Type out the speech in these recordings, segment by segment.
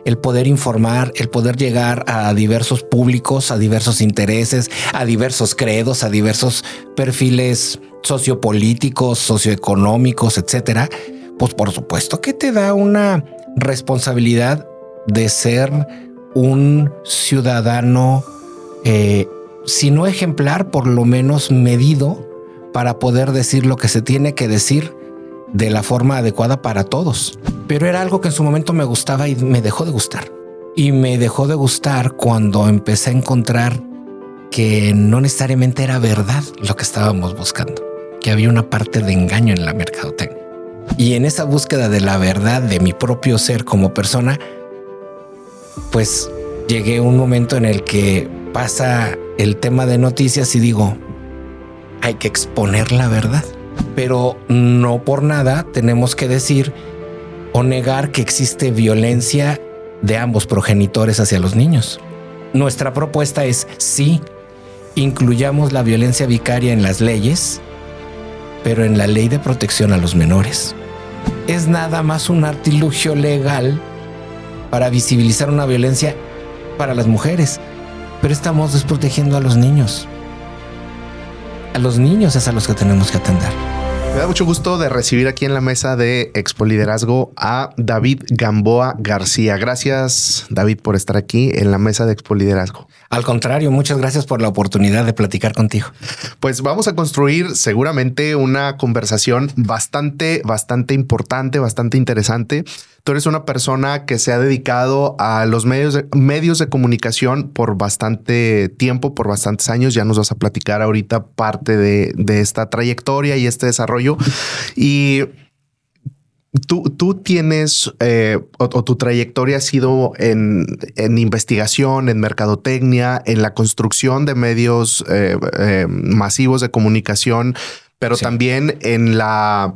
el poder informar, el poder llegar a diversos públicos, a diversos intereses, a diversos credos, a diversos perfiles sociopolíticos, socioeconómicos, etcétera, pues por supuesto que te da una responsabilidad de ser un ciudadano, si no ejemplar, por lo menos medido para poder decir lo que se tiene que decir de la forma adecuada para todos. Pero era algo que en su momento me gustaba y me dejó de gustar. Y me dejó de gustar cuando empecé a encontrar que no necesariamente era verdad lo que estábamos buscando, que había una parte de engaño en la mercadotecnia. Y en esa búsqueda de la verdad de mi propio ser como persona, pues llegué a un momento en el que pasa el tema de noticias y digo, hay que exponer la verdad. Pero no por nada tenemos que decir o negar que existe violencia de ambos progenitores hacia los niños. Nuestra propuesta es sí, incluyamos la violencia vicaria en las leyes, pero en la ley de protección a los menores. Es nada más un artilugio legal para visibilizar una violencia para las mujeres, pero estamos desprotegiendo a los niños. A los niños es a los que tenemos que atender. Me da mucho gusto de recibir aquí en la mesa de Expo Liderazgo a David Gamboa García. Gracias, David, por estar aquí en la mesa de Expo Liderazgo. Al contrario, muchas gracias por la oportunidad de platicar contigo. Pues vamos a construir seguramente una conversación bastante importante, bastante interesante. Tú eres una persona que se ha dedicado a los medios de comunicación por bastante tiempo, por bastantes años. Ya nos vas a platicar ahorita parte de esta trayectoria y este desarrollo. Y tú tienes o tu trayectoria ha sido en investigación, en mercadotecnia, en la construcción de medios masivos de comunicación, pero sí, también en la...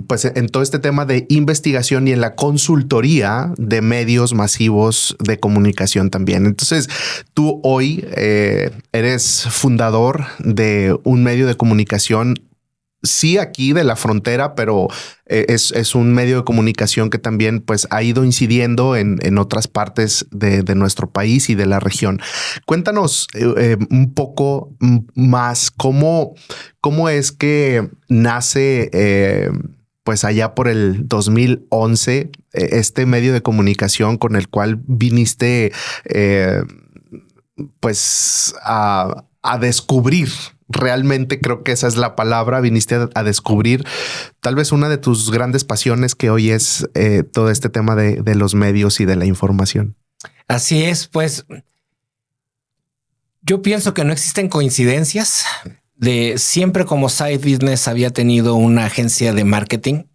pues en todo este tema de investigación y en la consultoría de medios masivos de comunicación también. Entonces, tú hoy eres fundador de un medio de comunicación, sí, aquí de la frontera, pero es un medio de comunicación que también pues ha ido incidiendo en otras partes de nuestro país y de la región. Cuéntanos un poco más cómo es que nace pues allá por el 2011 este medio de comunicación con el cual viniste pues a descubrir. Realmente creo que esa es la palabra. Viniste a descubrir tal vez una de tus grandes pasiones, que hoy es todo este tema de los medios y de la información. Así es, pues yo pienso que no existen coincidencias. De siempre como side business había tenido una agencia de marketing.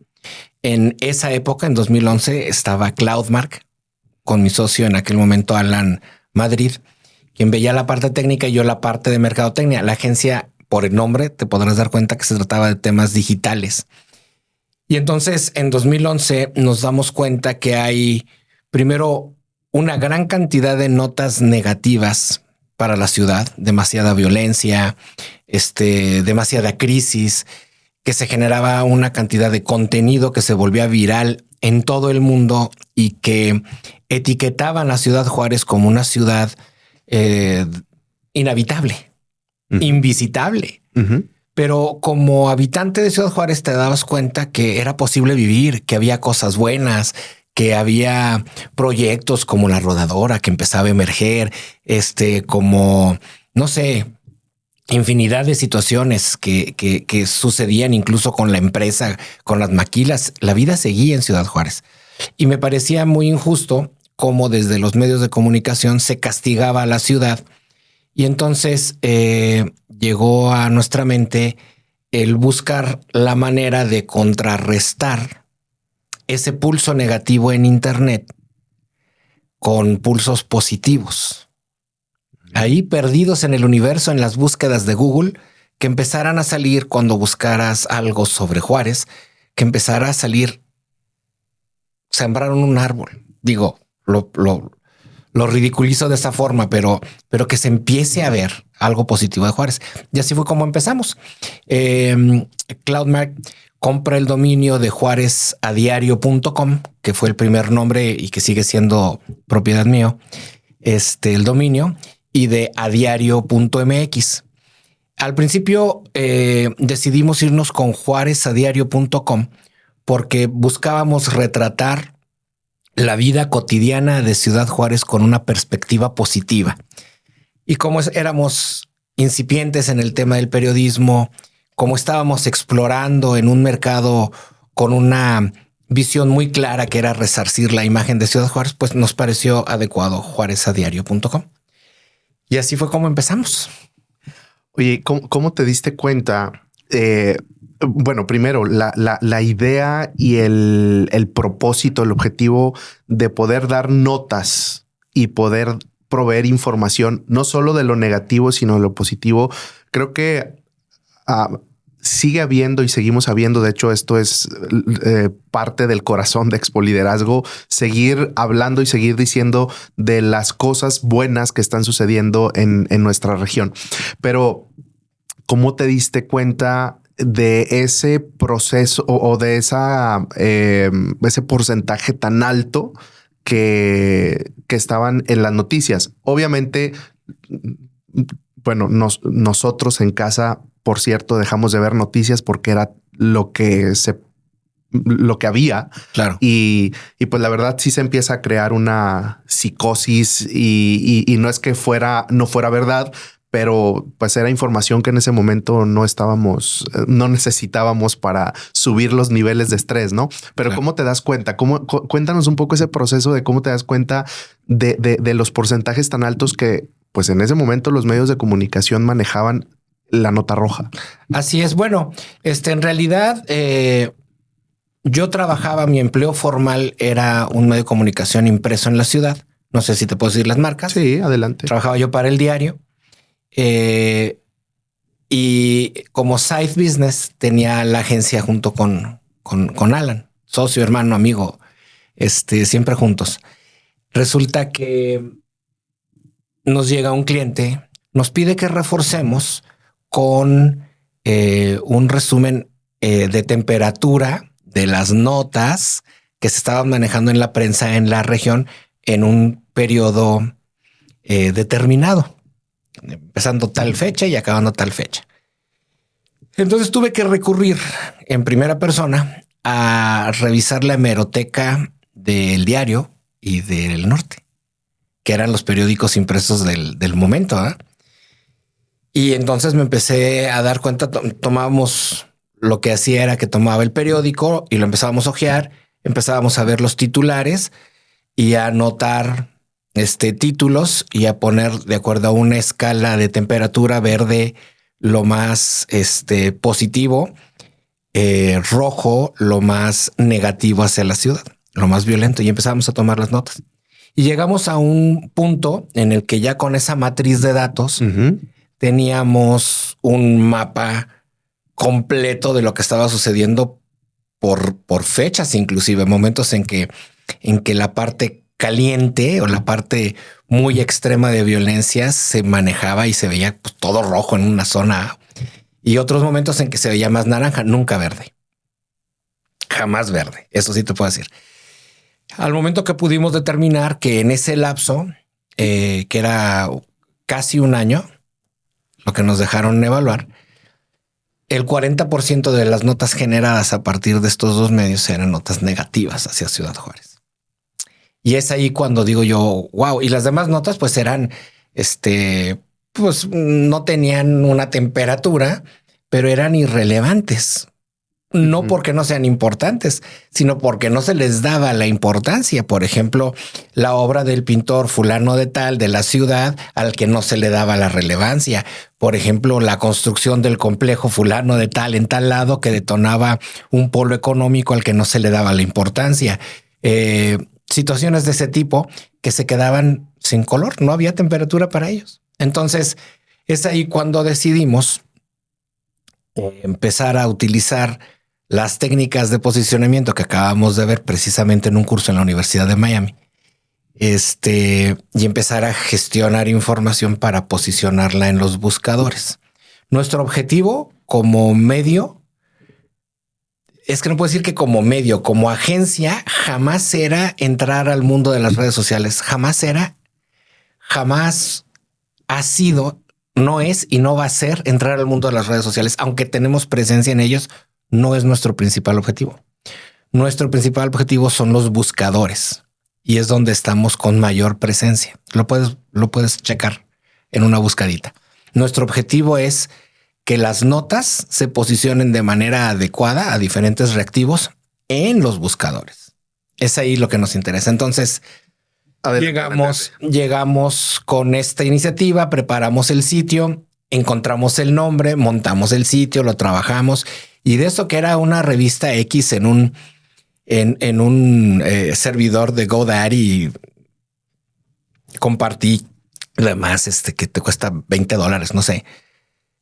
En esa época, en 2011, estaba Cloudmark con mi socio en aquel momento, Alan Madrid, quien veía la parte técnica y yo la parte de mercadotecnia. La agencia, por el nombre, te podrás dar cuenta que se trataba de temas digitales. Y entonces en 2011 nos damos cuenta que hay primero una gran cantidad de notas negativas para la ciudad, demasiada violencia, demasiada crisis, que se generaba una cantidad de contenido que se volvía viral en todo el mundo y que etiquetaban a Ciudad Juárez como una ciudad inhabitable, invisitable. Pero como habitante de Ciudad Juárez te dabas cuenta que era posible vivir, que había cosas buenas, que había proyectos como La Rodadora que empezaba a emerger, como, no sé, infinidad de situaciones que sucedían incluso con la empresa, con las maquilas. La vida seguía en Ciudad Juárez y me parecía muy injusto cómo desde los medios de comunicación se castigaba a la ciudad. Y entonces llegó a nuestra mente el buscar la manera de contrarrestar ese pulso negativo en Internet con pulsos positivos. Ahí perdidos en el universo, en las búsquedas de Google, que empezaran a salir cuando buscaras algo sobre Juárez, que empezara a salir, sembraron un árbol. Digo, lo ridiculizo de esa forma, pero que se empiece a ver algo positivo de Juárez. Y así fue como empezamos. Cloudmark compra el dominio de juarezadiario.com, que fue el primer nombre y que sigue siendo propiedad mío, el dominio, y de adiario.mx. Al principio decidimos irnos con juarezadiario.com porque buscábamos retratar la vida cotidiana de Ciudad Juárez con una perspectiva positiva. Y como éramos incipientes en el tema del periodismo, como estábamos explorando en un mercado con una visión muy clara que era resarcir la imagen de Ciudad Juárez, pues nos pareció adecuado juarezadiario.com. Y así fue como empezamos. Oye, ¿cómo te diste cuenta? Bueno, primero, la idea y el propósito, el objetivo de poder dar notas y poder proveer información, no solo de lo negativo, sino de lo positivo. Creo que sigue habiendo y seguimos habiendo. De hecho, esto es parte del corazón de Expoliderazgo, seguir hablando y seguir diciendo de las cosas buenas que están sucediendo en nuestra región. Pero, ¿cómo te diste cuenta de ese proceso o de ese porcentaje tan alto que estaban en las noticias? Obviamente, bueno, nosotros en casa, por cierto, dejamos de ver noticias porque era lo que había. Claro. Y pues la verdad sí se empieza a crear una psicosis y no es que no fuera verdad, pero pues era información que en ese momento no necesitábamos para subir los niveles de estrés, ¿no? Pero claro. ¿Cómo te das cuenta? Cuéntanos un poco ese proceso de cómo te das cuenta de los porcentajes tan altos que pues en ese momento los medios de comunicación manejaban la nota roja. Así es. Bueno, en realidad yo trabajaba, mi empleo formal era un medio de comunicación impreso en la ciudad. No sé si te puedo decir las marcas. Sí, adelante. Trabajaba yo para El Diario. Y como side business tenía la agencia junto con Alan, socio, hermano, amigo, siempre juntos. Resulta que nos llega un cliente, nos pide que reforcemos con un resumen de temperatura de las notas que se estaban manejando en la prensa en la región en un periodo determinado, empezando tal fecha y acabando tal fecha. Entonces tuve que recurrir en primera persona a revisar la hemeroteca del Diario y del Norte, que eran los periódicos impresos del momento. Y entonces me empecé a dar cuenta, tomábamos, lo que hacía era que tomaba el periódico y lo empezábamos a hojear, empezábamos a ver los titulares y a anotar títulos y a poner de acuerdo a una escala de temperatura: verde lo más positivo, rojo lo más negativo hacia la ciudad, lo más violento, y empezamos a tomar las notas. Y llegamos a un punto en el que ya con esa matriz de datos teníamos un mapa completo de lo que estaba sucediendo por fechas, inclusive momentos en que la parte caliente o la parte muy extrema de violencia se manejaba y se veía pues todo rojo en una zona, y otros momentos en que se veía más naranja, nunca verde, jamás verde. Eso sí te puedo decir. Al momento que pudimos determinar que en ese lapso, que era casi un año, lo que nos dejaron evaluar, el 40% de las notas generadas a partir de estos dos medios eran notas negativas hacia Ciudad Juárez. Y es ahí cuando digo yo, wow. Y las demás notas pues eran, pues no tenían una temperatura, pero eran irrelevantes. No porque no sean importantes, sino porque no se les daba la importancia. Por ejemplo, la obra del pintor fulano de tal de la ciudad al que no se le daba la relevancia. Por ejemplo, la construcción del complejo fulano de tal en tal lado que detonaba un polo económico al que no se le daba la importancia. Situaciones de ese tipo que se quedaban sin color, no había temperatura para ellos. Entonces es ahí cuando decidimos empezar a utilizar las técnicas de posicionamiento que acabamos de ver precisamente en un curso en la Universidad de Miami, y empezar a gestionar información para posicionarla en los buscadores. Nuestro objetivo como medio es que no puedo decir que como medio, como agencia, jamás era entrar al mundo de las redes sociales. Jamás ha sido, no es y no va a ser entrar al mundo de las redes sociales. Aunque tenemos presencia en ellos, no es nuestro principal objetivo. Nuestro principal objetivo son los buscadores y es donde estamos con mayor presencia. Lo puedes checar en una buscadita. Nuestro objetivo es que las notas se posicionen de manera adecuada a diferentes reactivos en los buscadores. Es ahí lo que nos interesa. Entonces, llegamos con esta iniciativa, preparamos el sitio, encontramos el nombre, montamos el sitio, lo trabajamos y de eso que era una revista X en un servidor de GoDaddy, compartí además que te cuesta $20, no sé.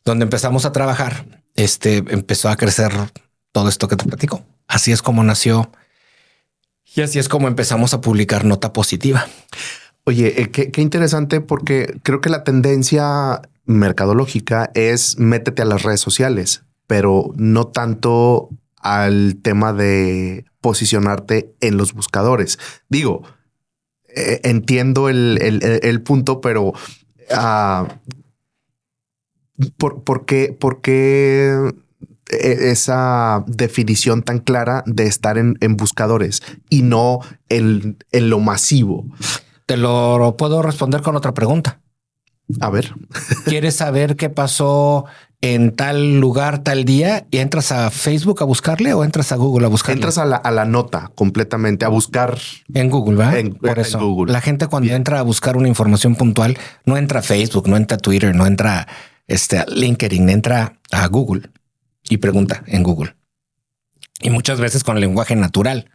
Donde empezamos a trabajar, empezó a crecer todo esto que te platico. Así es como nació y así es como empezamos a publicar Nota Positiva. Oye, qué interesante, porque creo que la tendencia mercadológica es métete a las redes sociales, pero no tanto al tema de posicionarte en los buscadores. Digo, entiendo el punto, pero ¿por qué esa definición tan clara de estar en buscadores y no en lo masivo? Te lo puedo responder con otra pregunta. A ver. ¿Quieres saber qué pasó en tal lugar, tal día? ¿Y entras a Facebook a buscarle o entras a Google a buscarle? Entras a la nota completamente, a buscar en Google, ¿verdad? Por eso, Google. La gente cuando entra a buscar una información puntual, no entra a Facebook, no entra a Twitter, no entra a LinkedIn, entra a Google y pregunta en Google. Y muchas veces con lenguaje natural.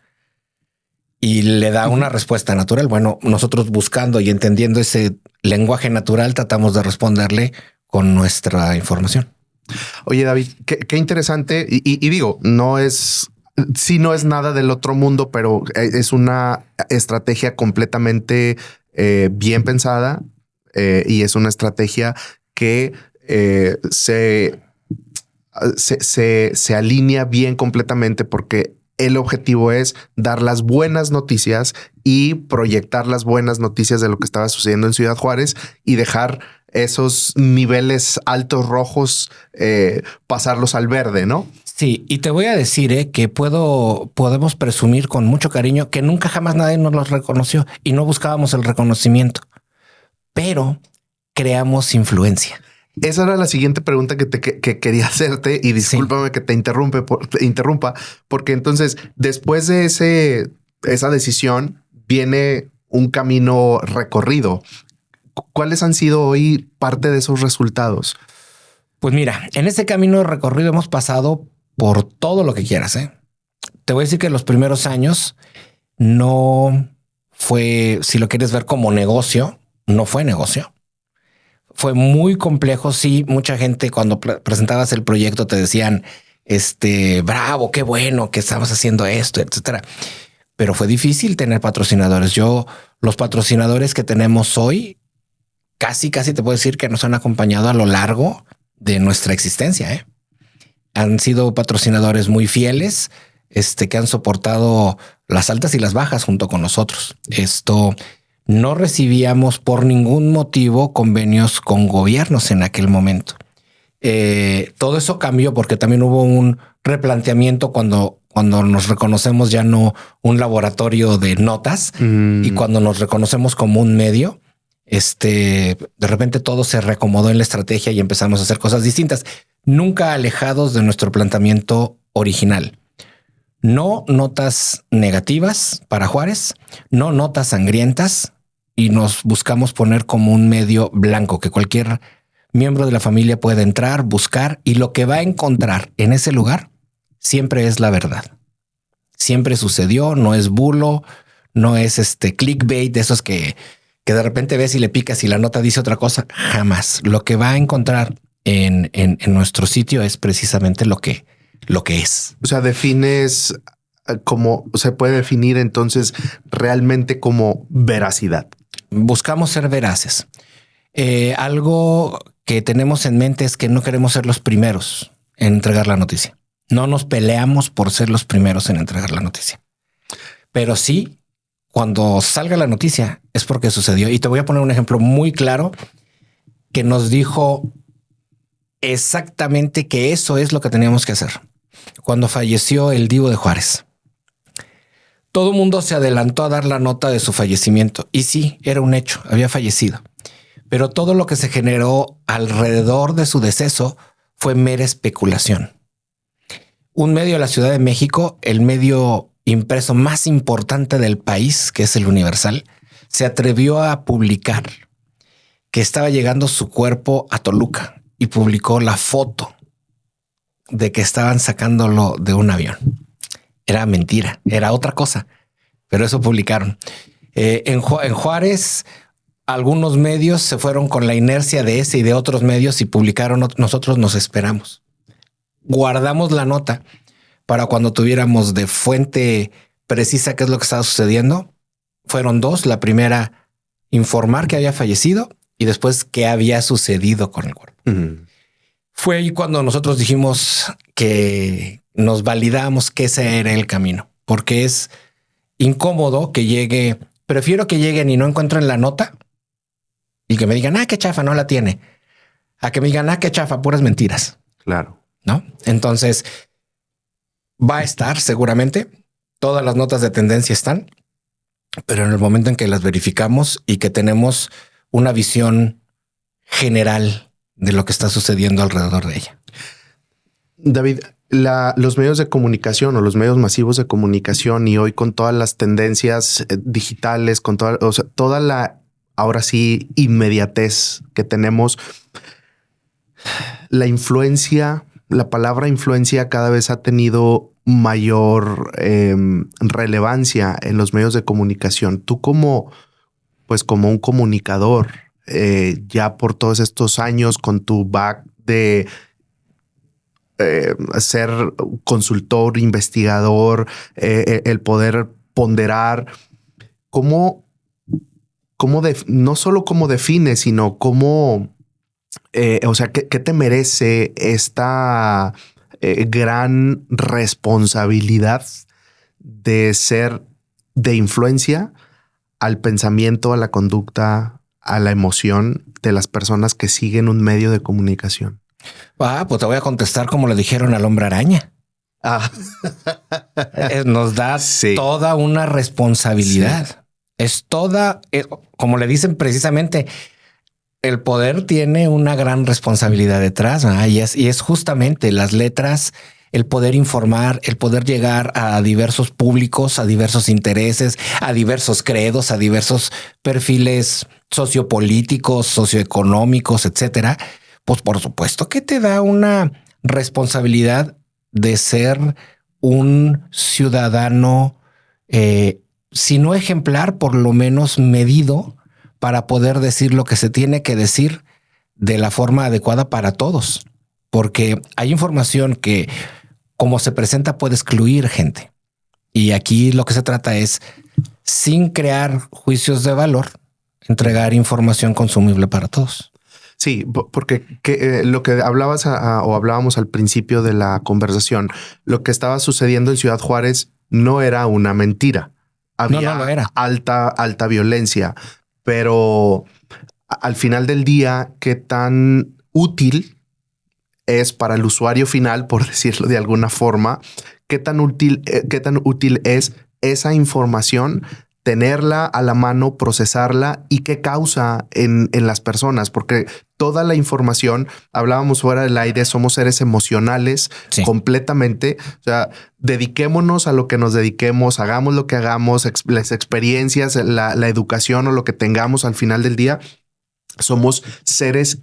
Y le da una respuesta natural. Bueno, nosotros buscando y entendiendo ese lenguaje natural, tratamos de responderle con nuestra información. Oye, David, qué interesante. Y digo, no es nada del otro mundo, pero es una estrategia completamente bien pensada y es una estrategia que se alinea bien completamente, porque el objetivo es dar las buenas noticias y proyectar las buenas noticias de lo que estaba sucediendo en Ciudad Juárez y dejar esos niveles altos rojos, pasarlos al verde, ¿no? Sí, y te voy a decir que podemos presumir con mucho cariño que nunca jamás nadie nos los reconoció y no buscábamos el reconocimiento, pero creamos influencia. Esa era la siguiente pregunta que quería hacerte, y discúlpame que te interrumpa, porque entonces después de esa decisión viene un camino recorrido. ¿Cuáles han sido hoy parte de esos resultados? Pues mira, en ese camino recorrido hemos pasado por todo lo que quieras. Te voy a decir que los primeros años no fue, si lo quieres ver como negocio, no fue negocio. Fue muy complejo. Sí, mucha gente cuando presentabas el proyecto te decían, bravo, qué bueno que estamos haciendo esto, etcétera. Pero fue difícil tener patrocinadores. Los patrocinadores que tenemos hoy, casi te puedo decir que nos han acompañado a lo largo de nuestra existencia. Han sido patrocinadores muy fieles, que han soportado las altas y las bajas junto con nosotros. No recibíamos por ningún motivo convenios con gobiernos en aquel momento. Todo eso cambió porque también hubo un replanteamiento cuando nos reconocemos ya no un laboratorio de notas y cuando nos reconocemos como un medio, de repente todo se reacomodó en la estrategia y empezamos a hacer cosas distintas, nunca alejados de nuestro planteamiento original. No notas negativas para Juárez, no notas sangrientas, y nos buscamos poner como un medio blanco que cualquier miembro de la familia puede entrar, buscar, y lo que va a encontrar en ese lugar siempre es la verdad. Siempre sucedió, no es bulo, no es clickbait de esos que de repente ves y le picas y la nota dice otra cosa. Jamás. Lo que va a encontrar en nuestro sitio es precisamente lo que es. O sea, defines como se puede definir entonces realmente como veracidad. Buscamos ser veraces. Algo que tenemos en mente es que no queremos ser los primeros en entregar la noticia. No nos peleamos por ser los primeros en entregar la noticia. Pero sí, cuando salga la noticia es porque sucedió. Y te voy a poner un ejemplo muy claro que nos dijo exactamente que eso es lo que teníamos que hacer. Cuando falleció el Divo de Juárez, todo el mundo se adelantó a dar la nota de su fallecimiento. Y sí, era un hecho, había fallecido. Pero todo lo que se generó alrededor de su deceso fue mera especulación. Un medio de la Ciudad de México, el medio impreso más importante del país, que es el Universal, se atrevió a publicar que estaba llegando su cuerpo a Toluca y publicó la foto de que estaban sacándolo de un avión. Era mentira, era otra cosa, pero eso publicaron. En Juárez, algunos medios se fueron con la inercia de ese y de otros medios y publicaron. Nosotros nos esperamos. Guardamos la nota para cuando tuviéramos de fuente precisa qué es lo que estaba sucediendo. Fueron dos. La primera, informar que había fallecido y después qué había sucedido con el cuerpo. Fue ahí cuando nosotros dijimos que nos validamos que ese era el camino, porque es incómodo que llegue. Prefiero que lleguen y no encuentren la nota y que me digan, qué chafa, no la tiene, a que me digan, qué chafa, puras mentiras. Claro. ¿No? Entonces va a estar seguramente, todas las notas de tendencia están, pero en el momento en que las verificamos y que tenemos una visión general de lo que está sucediendo alrededor de ella. David, los medios de comunicación o los medios masivos de comunicación y hoy con todas las tendencias digitales, con toda la, ahora sí, inmediatez que tenemos, la influencia, la palabra influencia cada vez ha tenido mayor relevancia en los medios de comunicación. Tú como un comunicador, ya por todos estos años con tu back de ser consultor, investigador, el poder ponderar, no solo cómo defines, sino cómo, ¿qué te merece esta gran responsabilidad de ser de influencia al pensamiento, a la conducta, a la emoción de las personas que siguen un medio de comunicación? Pues te voy a contestar como le dijeron al Hombre Araña. Nos da toda una responsabilidad. Sí. Es toda, como le dicen precisamente, el poder tiene una gran responsabilidad detrás, ¿no? y es justamente las letras, el poder informar, el poder llegar a diversos públicos, a diversos intereses, a diversos credos, a diversos perfiles sociopolíticos, socioeconómicos, etcétera. Pues por supuesto que te da una responsabilidad de ser un ciudadano, si no ejemplar, por lo menos medido para poder decir lo que se tiene que decir de la forma adecuada para todos. Porque hay información que, como se presenta, puede excluir gente. Y aquí lo que se trata es, sin crear juicios de valor, entregar información consumible para todos. Sí, porque lo que hablábamos al principio de la conversación, lo que estaba sucediendo en Ciudad Juárez no era una mentira. Había no era. alta violencia, pero al final del día, ¿qué tan útil es para el usuario final, por decirlo de alguna forma? ¿Qué tan útil es esa información? Tenerla a la mano, procesarla y qué causa en las personas, porque toda la información, hablábamos fuera del aire, somos seres emocionales completamente. O sea, dediquémonos a lo que nos dediquemos, hagamos lo que hagamos, las experiencias, la educación o lo que tengamos al final del día. Somos seres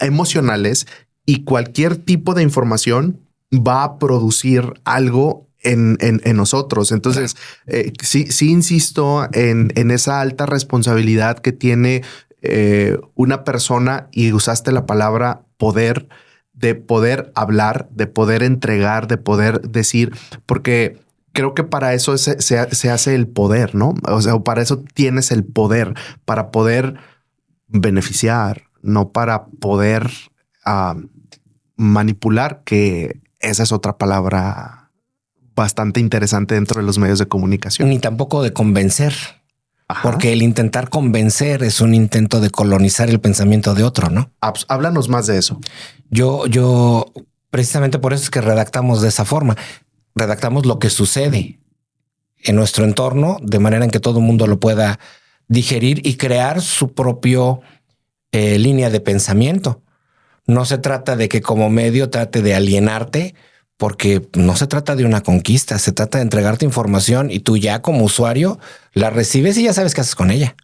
emocionales y cualquier tipo de información va a producir algo en nosotros. Entonces, sí insisto en esa alta responsabilidad que tiene una persona, y usaste la palabra poder, de poder hablar, de poder entregar, de poder decir, porque creo que para eso se hace el poder, ¿no? O sea, para eso tienes el poder, para poder beneficiar, no para poder manipular, que esa es otra palabra bastante interesante dentro de los medios de comunicación. Ni tampoco de convencer. Ajá. Porque el intentar convencer es un intento de colonizar el pensamiento de otro, ¿no? Háblanos más de eso. Yo precisamente por eso es que redactamos de esa forma. Redactamos lo que sucede en nuestro entorno de manera en que todo el mundo lo pueda digerir y crear su propio línea de pensamiento. No se trata de que como medio trate de alienarte, porque no se trata de una conquista, se trata de entregarte información y tú ya como usuario la recibes y ya sabes qué haces con ella.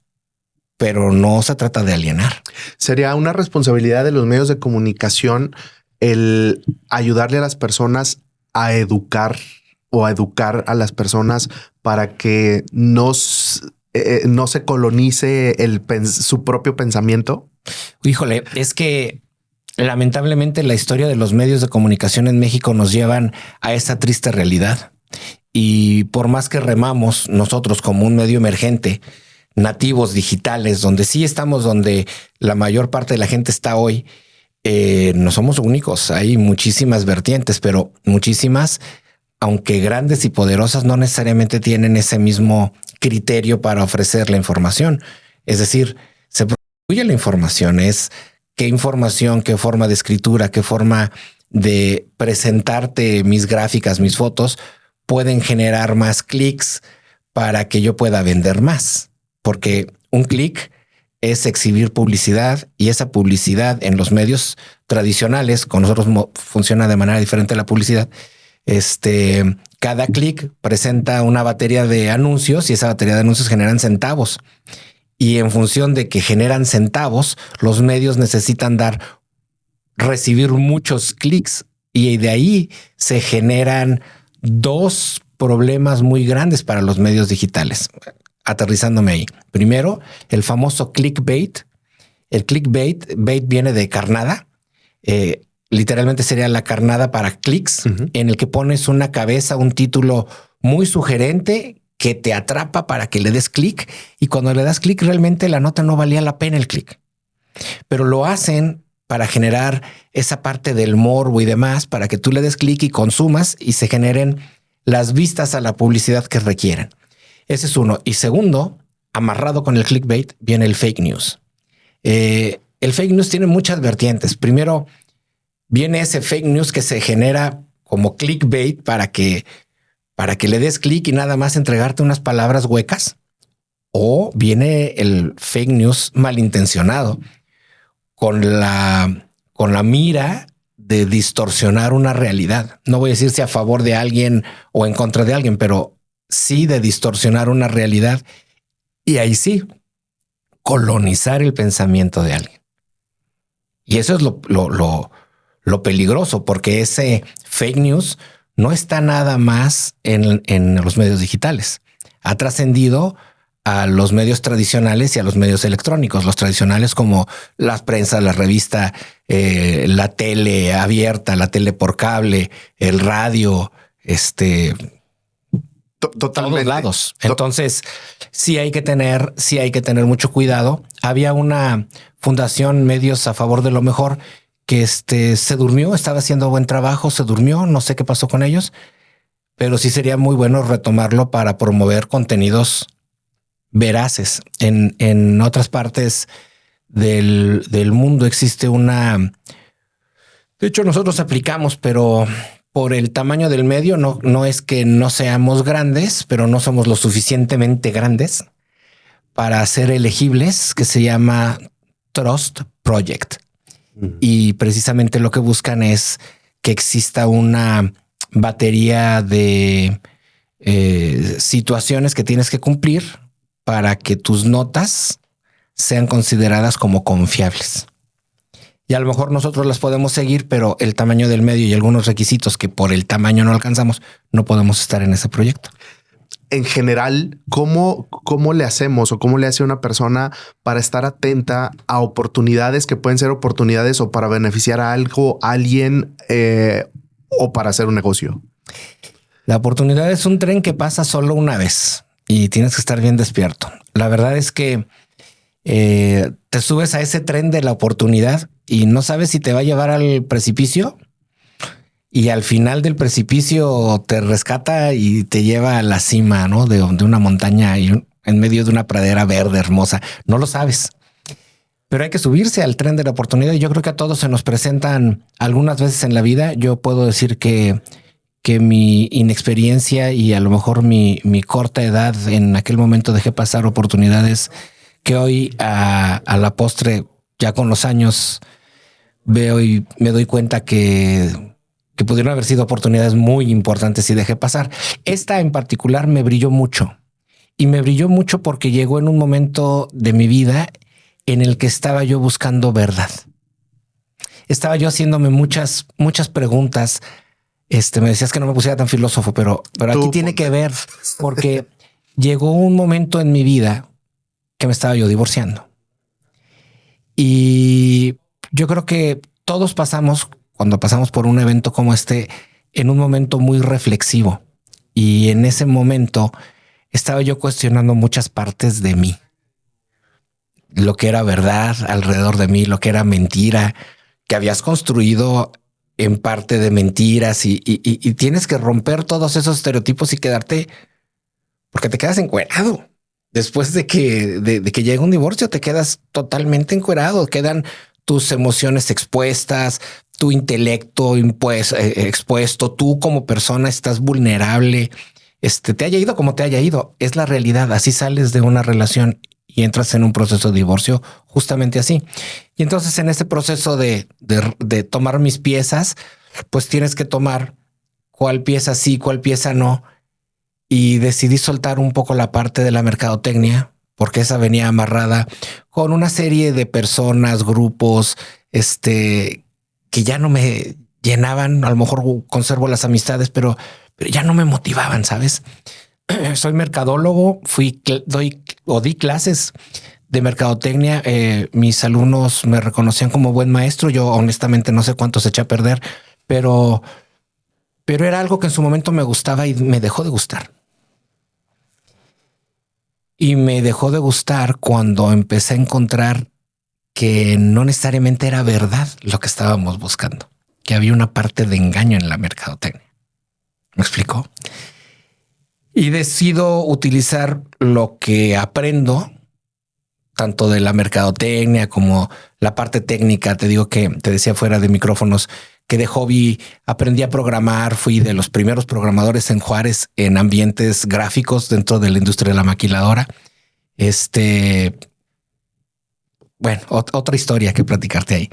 Pero no se trata de alienar. Sería una responsabilidad de los medios de comunicación el ayudarle a las personas a educar o a educar a las personas para que no se colonice su propio pensamiento. Híjole, es que lamentablemente la historia de los medios de comunicación en México nos llevan a esa triste realidad. Y por más que remamos nosotros como un medio emergente, nativos digitales, donde sí estamos, donde la mayor parte de la gente está hoy, no somos únicos. Hay muchísimas vertientes, pero muchísimas, aunque grandes y poderosas, no necesariamente tienen ese mismo criterio para ofrecer la información. Es decir, se produce la información, es qué información, qué forma de escritura, qué forma de presentarte mis gráficas, mis fotos, pueden generar más clics para que yo pueda vender más. Porque un clic es exhibir publicidad y esa publicidad en los medios tradicionales, con nosotros funciona de manera diferente la publicidad. Cada clic presenta una batería de anuncios y esa batería de anuncios generan centavos. Y en función de que generan centavos, los medios necesitan recibir muchos clics y de ahí se generan dos problemas muy grandes para los medios digitales. Aterrizándome ahí. Primero, el famoso clickbait. El clickbait viene de carnada. Literalmente sería la carnada para clics, en el que pones una cabeza, un título muy sugerente que te atrapa para que le des clic. Y cuando le das clic, realmente la nota no valía la pena el clic. Pero lo hacen para generar esa parte del morbo y demás, para que tú le des clic y consumas y se generen las vistas a la publicidad que requieren. Ese es uno. Y segundo, amarrado con el clickbait, viene el fake news. El fake news tiene muchas vertientes. Primero, viene ese fake news que se genera como clickbait para que le des clic y nada más entregarte unas palabras huecas. O viene el fake news malintencionado con la mira de distorsionar una realidad. No voy a decir si a favor de alguien o en contra de alguien, pero sí de distorsionar una realidad y ahí sí colonizar el pensamiento de alguien. Y eso es lo peligroso, porque ese fake news no está nada más en los medios digitales. Ha trascendido a los medios tradicionales y a los medios electrónicos. Los tradicionales como la prensa, la revista, la tele abierta, la tele por cable, el radio, todos lados. Entonces sí hay que tener mucho cuidado. Había una fundación Medios a Favor de lo Mejor que se durmió, estaba haciendo buen trabajo, se durmió, no sé qué pasó con ellos, pero sí sería muy bueno retomarlo para promover contenidos veraces. En otras partes del mundo existe de hecho nosotros aplicamos, pero por el tamaño del medio, no es que no seamos grandes, pero no somos lo suficientemente grandes para ser elegibles, que se llama Trust Project. Y precisamente lo que buscan es que exista una batería de situaciones que tienes que cumplir para que tus notas sean consideradas como confiables. Y a lo mejor nosotros las podemos seguir, pero el tamaño del medio y algunos requisitos que por el tamaño no alcanzamos, no podemos estar en ese proyecto. En general, ¿cómo le hacemos o cómo le hace una persona para estar atenta a oportunidades que pueden ser oportunidades o para beneficiar a algo, a alguien o para hacer un negocio? La oportunidad es un tren que pasa solo una vez y tienes que estar bien despierto. La verdad es que te subes a ese tren de la oportunidad y no sabes si te va a llevar al precipicio y al final del precipicio te rescata y te lleva a la cima, ¿no? De una montaña en medio de una pradera verde hermosa. No lo sabes, pero hay que subirse al tren de la oportunidad. Y yo creo que a todos se nos presentan algunas veces en la vida. Yo puedo decir que mi inexperiencia y a lo mejor mi corta edad en aquel momento dejé pasar oportunidades que hoy a la postre, ya con los años, veo y me doy cuenta que pudieron haber sido oportunidades muy importantes y dejé pasar. Esta en particular me brilló mucho, y me brilló mucho porque llegó en un momento de mi vida en el que estaba yo buscando verdad. Estaba yo haciéndome muchas preguntas. Me decías que no me pusiera tan filósofo, pero aquí tiene que ver, porque llegó un momento en mi vida que me estaba yo divorciando. Y yo creo que todos pasamos, cuando pasamos por un evento como este, en un momento muy reflexivo. Y en ese momento estaba yo cuestionando muchas partes de mí. Lo que era verdad alrededor de mí, lo que era mentira, que habías construido en parte de mentiras y tienes que romper todos esos estereotipos y quedarte, porque te quedas encuerado. Después de que llega un divorcio, te quedas totalmente encuerado. Quedan tus emociones expuestas, tu intelecto expuesto. Tú como persona estás vulnerable. Te haya ido como te haya ido. Es la realidad. Así sales de una relación y entras en un proceso de divorcio justamente así. Y entonces en ese proceso de tomar mis piezas, pues tienes que tomar cuál pieza sí, cuál pieza no. Y decidí soltar un poco la parte de la mercadotecnia, porque esa venía amarrada con una serie de personas, grupos, que ya no me llenaban. A lo mejor conservo las amistades, pero ya no me motivaban, ¿sabes? Soy mercadólogo, di clases de mercadotecnia. Mis alumnos me reconocían como buen maestro. Yo honestamente no sé cuánto se echa a perder, pero era algo que en su momento me gustaba y me dejó de gustar. Y me dejó de gustar cuando empecé a encontrar que no necesariamente era verdad lo que estábamos buscando, que había una parte de engaño en la mercadotecnia. ¿Me explico? Y decido utilizar lo que aprendo, tanto de la mercadotecnia como la parte técnica. Te digo que te decía fuera de micrófonos que de hobby aprendí a programar. Fui de los primeros programadores en Juárez en ambientes gráficos dentro de la industria de la maquiladora. Bueno, otra historia que platicarte ahí.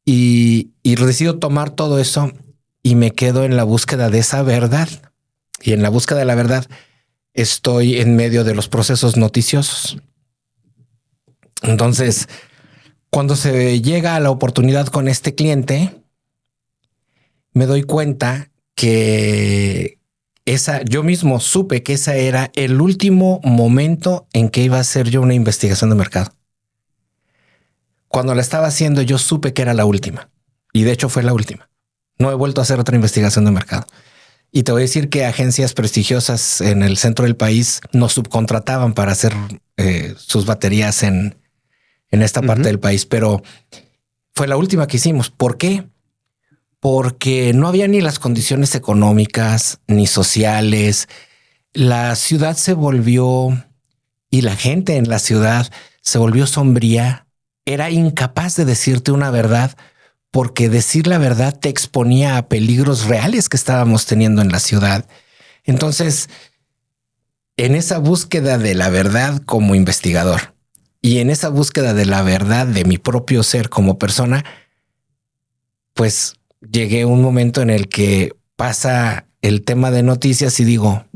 Y decido tomar todo eso y me quedo en la búsqueda de esa verdad. Y en la búsqueda de la verdad estoy en medio de los procesos noticiosos. Entonces, cuando se llega a la oportunidad con este cliente, me doy cuenta que yo mismo supe que esa era el último momento en que iba a hacer yo una investigación de mercado. Cuando la estaba haciendo, yo supe que era la última. Y de hecho fue la última. No he vuelto a hacer otra investigación de mercado. Y te voy a decir que agencias prestigiosas en el centro del país nos subcontrataban para hacer sus baterías en esta parte del país, pero fue la última que hicimos. ¿Por qué? Porque no había ni las condiciones económicas ni sociales. La ciudad se volvió, y la gente en la ciudad se volvió sombría. Era incapaz de decirte una verdad, porque decir la verdad te exponía a peligros reales que estábamos teniendo en la ciudad. Entonces, en esa búsqueda de la verdad como investigador y en esa búsqueda de la verdad de mi propio ser como persona, pues llegué a un momento en el que pasa el tema de noticias y digo,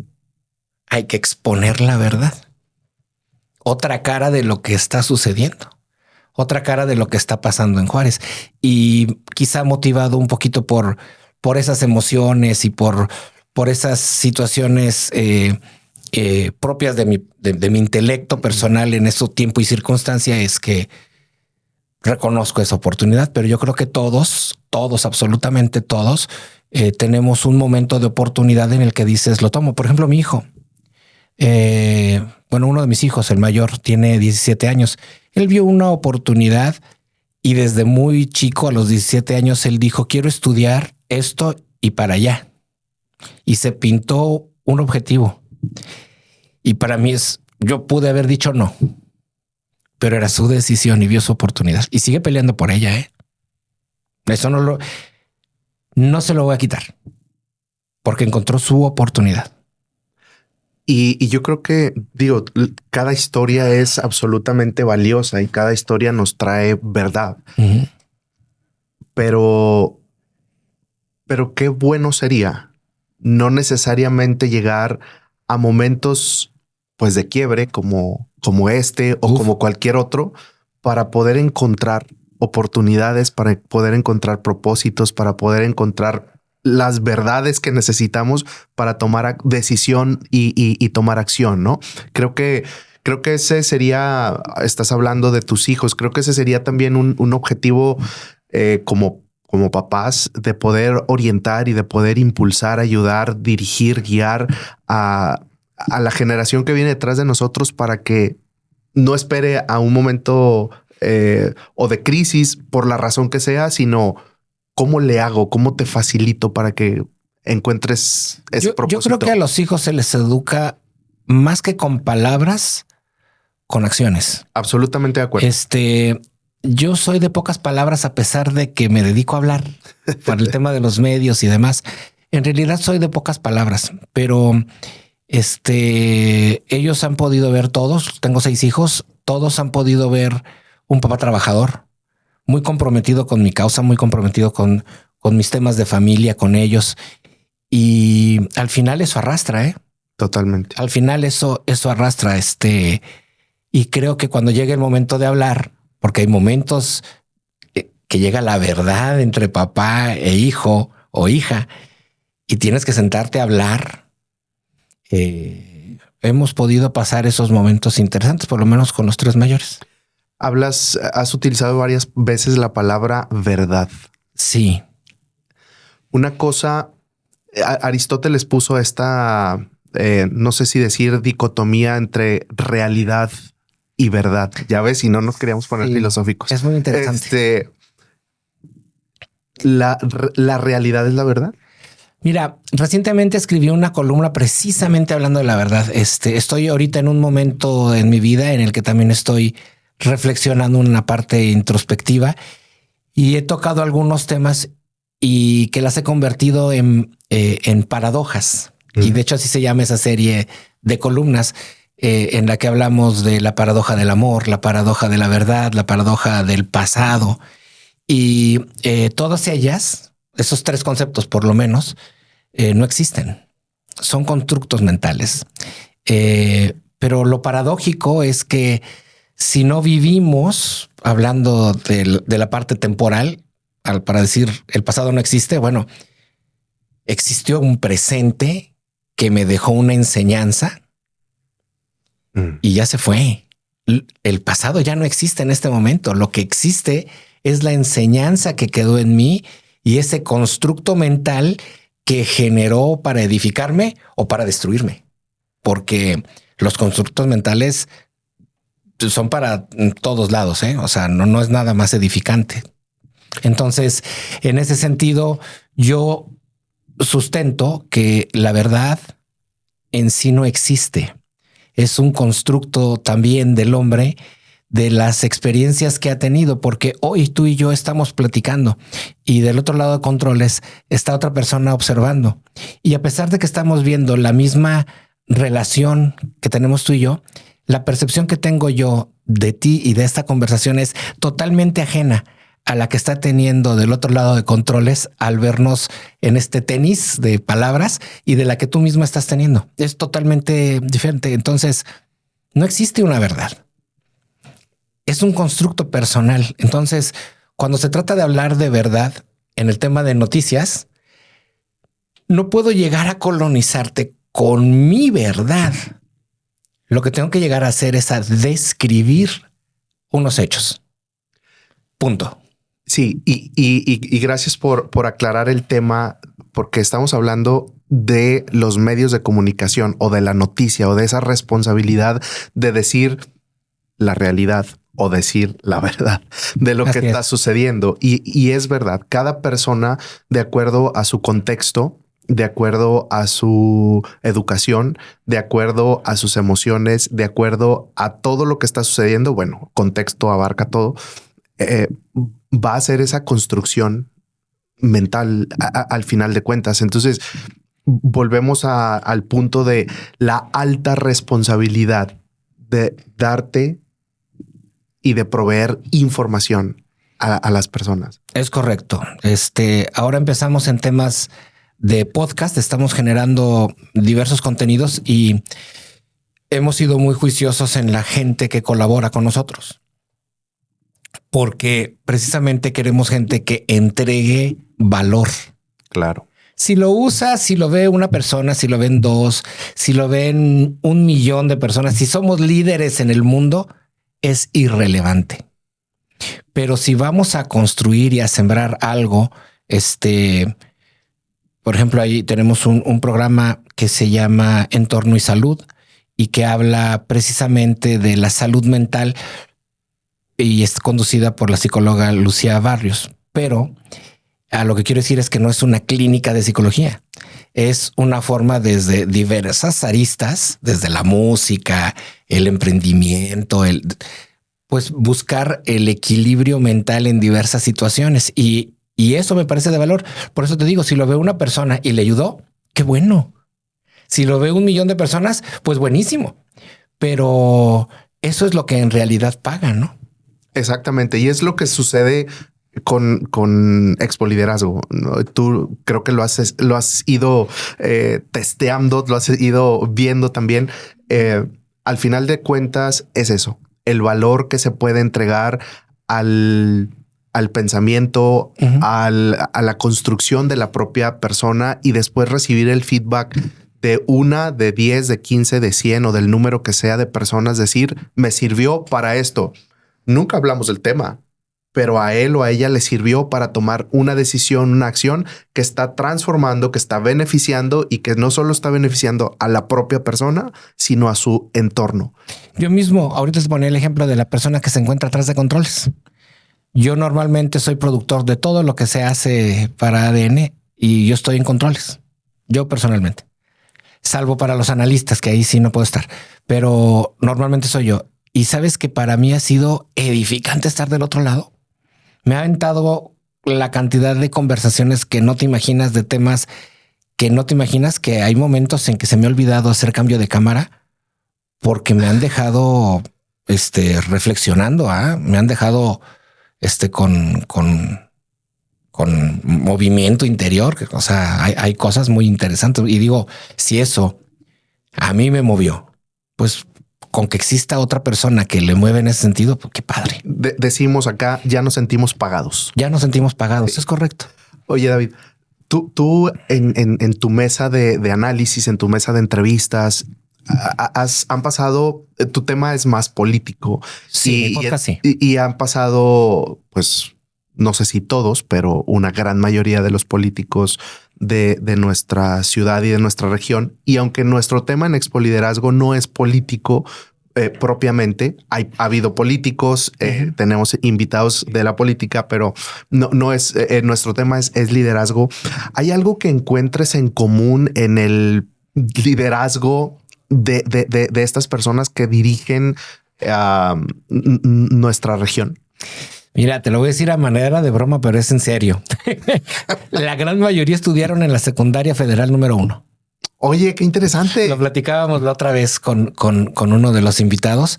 hay que exponer la verdad. Otra cara de lo que está sucediendo. Otra cara de lo que está pasando en Juárez, y quizá motivado un poquito por esas emociones y por esas situaciones propias de mi intelecto personal en ese tiempo y circunstancia, es que reconozco esa oportunidad. Pero yo creo que todos, absolutamente todos, tenemos un momento de oportunidad en el que dices, lo tomo. Por ejemplo, mi hijo, uno de mis hijos, el mayor, tiene 17 años. Él vio una oportunidad y desde muy chico, a los 17 años, él dijo, quiero estudiar esto y para allá. Y se pintó un objetivo. Y para mí yo pude haber dicho no, pero era su decisión y vio su oportunidad y sigue peleando por ella. Eso no se lo voy a quitar porque encontró su oportunidad. Y yo creo que, digo, cada historia es absolutamente valiosa y cada historia nos trae verdad. Uh-huh. Pero qué bueno sería no necesariamente llegar a momentos pues de quiebre como este o como cualquier otro para poder encontrar oportunidades, para poder encontrar propósitos, para poder encontrar las verdades que necesitamos para tomar decisión y tomar acción, ¿no? Creo que ese sería, estás hablando de tus hijos, creo que ese sería también un objetivo como papás, de poder orientar y de poder impulsar, ayudar, dirigir, guiar a la generación que viene detrás de nosotros para que no espere a un momento o de crisis por la razón que sea, sino ¿cómo le hago? ¿Cómo te facilito para que encuentres ese propósito? Yo creo que a los hijos se les educa más que con palabras, con acciones. Absolutamente de acuerdo. Yo soy de pocas palabras a pesar de que me dedico a hablar para el tema de los medios y demás. En realidad soy de pocas palabras, pero ellos han podido ver todos. Tengo 6 hijos. Todos han podido ver un papá trabajador, muy comprometido con mi causa, muy comprometido con mis temas de familia, con ellos. Y al final eso arrastra, Totalmente. Al final eso arrastra, y creo que cuando llegue el momento de hablar, porque hay momentos que llega la verdad entre papá e hijo o hija y tienes que sentarte a hablar. Hemos podido pasar esos momentos interesantes, por lo menos con los 3 mayores. Has utilizado varias veces la palabra verdad. Sí. Una cosa, Aristóteles puso esta, no sé si decir dicotomía entre realidad y verdad. Ya ves, si no nos queríamos poner filosóficos. Es muy interesante. ¿La realidad es la verdad? Mira, recientemente escribí una columna precisamente hablando de la verdad. Estoy ahorita en un momento en mi vida en el que también estoy reflexionando una parte introspectiva y he tocado algunos temas y que las he convertido en paradojas. Y de hecho así se llama esa serie de columnas en la que hablamos de la paradoja del amor, la paradoja de la verdad, la paradoja del pasado y todas ellas, esos 3 conceptos por lo menos, no existen. Son constructos mentales. Pero lo paradójico es que si no vivimos hablando de la parte temporal, para decir el pasado no existe, bueno, existió un presente que me dejó una enseñanza y ya se fue. El pasado ya no existe en este momento. Lo que existe es la enseñanza que quedó en mí y ese constructo mental que generó para edificarme o para destruirme, porque los constructos mentales son para todos lados, O sea, no es nada más edificante. Entonces, en ese sentido, yo sustento que la verdad en sí no existe. Es un constructo también del hombre, de las experiencias que ha tenido, porque hoy tú y yo estamos platicando y del otro lado de controles está otra persona observando. Y a pesar de que estamos viendo la misma relación que tenemos tú y yo, la percepción que tengo yo de ti y de esta conversación es totalmente ajena a la que está teniendo del otro lado de controles al vernos en este tenis de palabras y de la que tú misma estás teniendo. Es totalmente diferente. Entonces, no existe una verdad. Es un constructo personal. Entonces, cuando se trata de hablar de verdad en el tema de noticias, no puedo llegar a colonizarte con mi verdad. Lo que tengo que llegar a hacer es a describir unos hechos. Punto. Sí, y gracias por aclarar el tema, porque estamos hablando de los medios de comunicación o de la noticia o de esa responsabilidad de decir la realidad o decir la verdad de lo que está sucediendo. Y es verdad, cada persona, de acuerdo a su contexto, de acuerdo a su educación, de acuerdo a sus emociones, de acuerdo a todo lo que está sucediendo, bueno, contexto abarca todo, va a hacer esa construcción mental al final de cuentas. Entonces, volvemos al punto de la alta responsabilidad de darte y de proveer información a las personas. Es correcto. Ahora empezamos en temas de podcast, estamos generando diversos contenidos y hemos sido muy juiciosos en la gente que colabora con nosotros, porque precisamente queremos gente que entregue valor. Claro. Si lo usa, si lo ve una persona, si lo ven dos, si lo ven 1 millón de personas, si somos líderes en el mundo, es irrelevante. Pero si vamos a construir y a sembrar algo, por ejemplo, ahí tenemos un programa que se llama Entorno y Salud y que habla precisamente de la salud mental y es conducida por la psicóloga Lucía Barrios. Pero a lo que quiero decir es que no es una clínica de psicología. Es una forma desde diversas aristas, desde la música, el emprendimiento, pues buscar el equilibrio mental en diversas situaciones. Y eso me parece de valor. Por eso te digo, si lo ve una persona y le ayudó, qué bueno. Si lo ve 1 millón de personas, pues buenísimo. Pero eso es lo que en realidad paga, ¿no? Exactamente. Y es lo que sucede con Expo Liderazgo. ¿No? Tú creo que lo has ido testeando, lo has ido viendo también. Al final de cuentas es eso, el valor que se puede entregar al pensamiento, a la construcción de la propia persona y después recibir el feedback de 1, de 10, de 15, de 100 o del número que sea de personas, decir, me sirvió para esto. Nunca hablamos del tema, pero a él o a ella le sirvió para tomar una decisión, una acción que está transformando, que está beneficiando y que no solo está beneficiando a la propia persona, sino a su entorno. Yo mismo, ahorita te ponía el ejemplo de la persona que se encuentra atrás de controles. Yo normalmente soy productor de todo lo que se hace para ADN y yo estoy en controles. Yo personalmente, salvo para los analistas, que ahí sí no puedo estar, pero normalmente soy yo. Y sabes que para mí ha sido edificante estar del otro lado. Me ha aventado la cantidad de conversaciones que no te imaginas, de temas que no te imaginas, que hay momentos en que se me ha olvidado hacer cambio de cámara porque me han dejado reflexionando, me han dejado con movimiento interior. O sea, hay cosas muy interesantes y digo, si eso a mí me movió, pues con que exista otra persona que le mueva en ese sentido, pues qué padre. Decimos acá, ya nos sentimos pagados. Ya nos sentimos pagados, sí. Es correcto. Oye, David, tú en tu mesa de análisis, en tu mesa de entrevistas, han pasado, tu tema es más político. Sí, y han pasado, pues, no sé si todos, pero una gran mayoría de los políticos de nuestra ciudad y de nuestra región. Y aunque nuestro tema en Expo Liderazgo no es político propiamente, ha habido políticos, tenemos invitados de la política, pero no es nuestro tema es liderazgo. ¿Hay algo que encuentres en común en el liderazgo de estas personas que dirigen nuestra región? Mira, te lo voy a decir a manera de broma, pero es en serio. La gran mayoría estudiaron en la secundaria federal número 1. Oye, qué interesante. Lo platicábamos la otra vez con uno de los invitados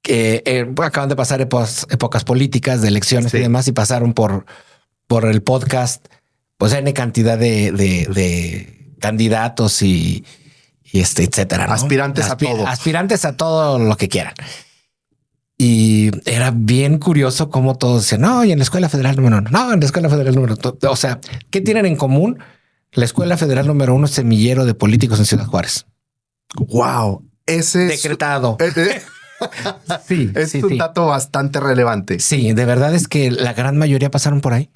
que acaban de pasar épocas políticas de elecciones y demás y pasaron por el podcast, pues N cantidad de candidatos y etcétera, ¿no? Aspirantes a todo. Aspirantes a todo lo que quieran. Y era bien curioso cómo todos decían, no, y en la Escuela Federal número 1, no, en la Escuela Federal número 2. O sea, ¿qué tienen en común? La Escuela Federal número 1 es semillero de políticos en Ciudad Juárez. Wow. Ese decretado. Sí, es un dato bastante relevante. Sí, de verdad es que la gran mayoría pasaron por ahí.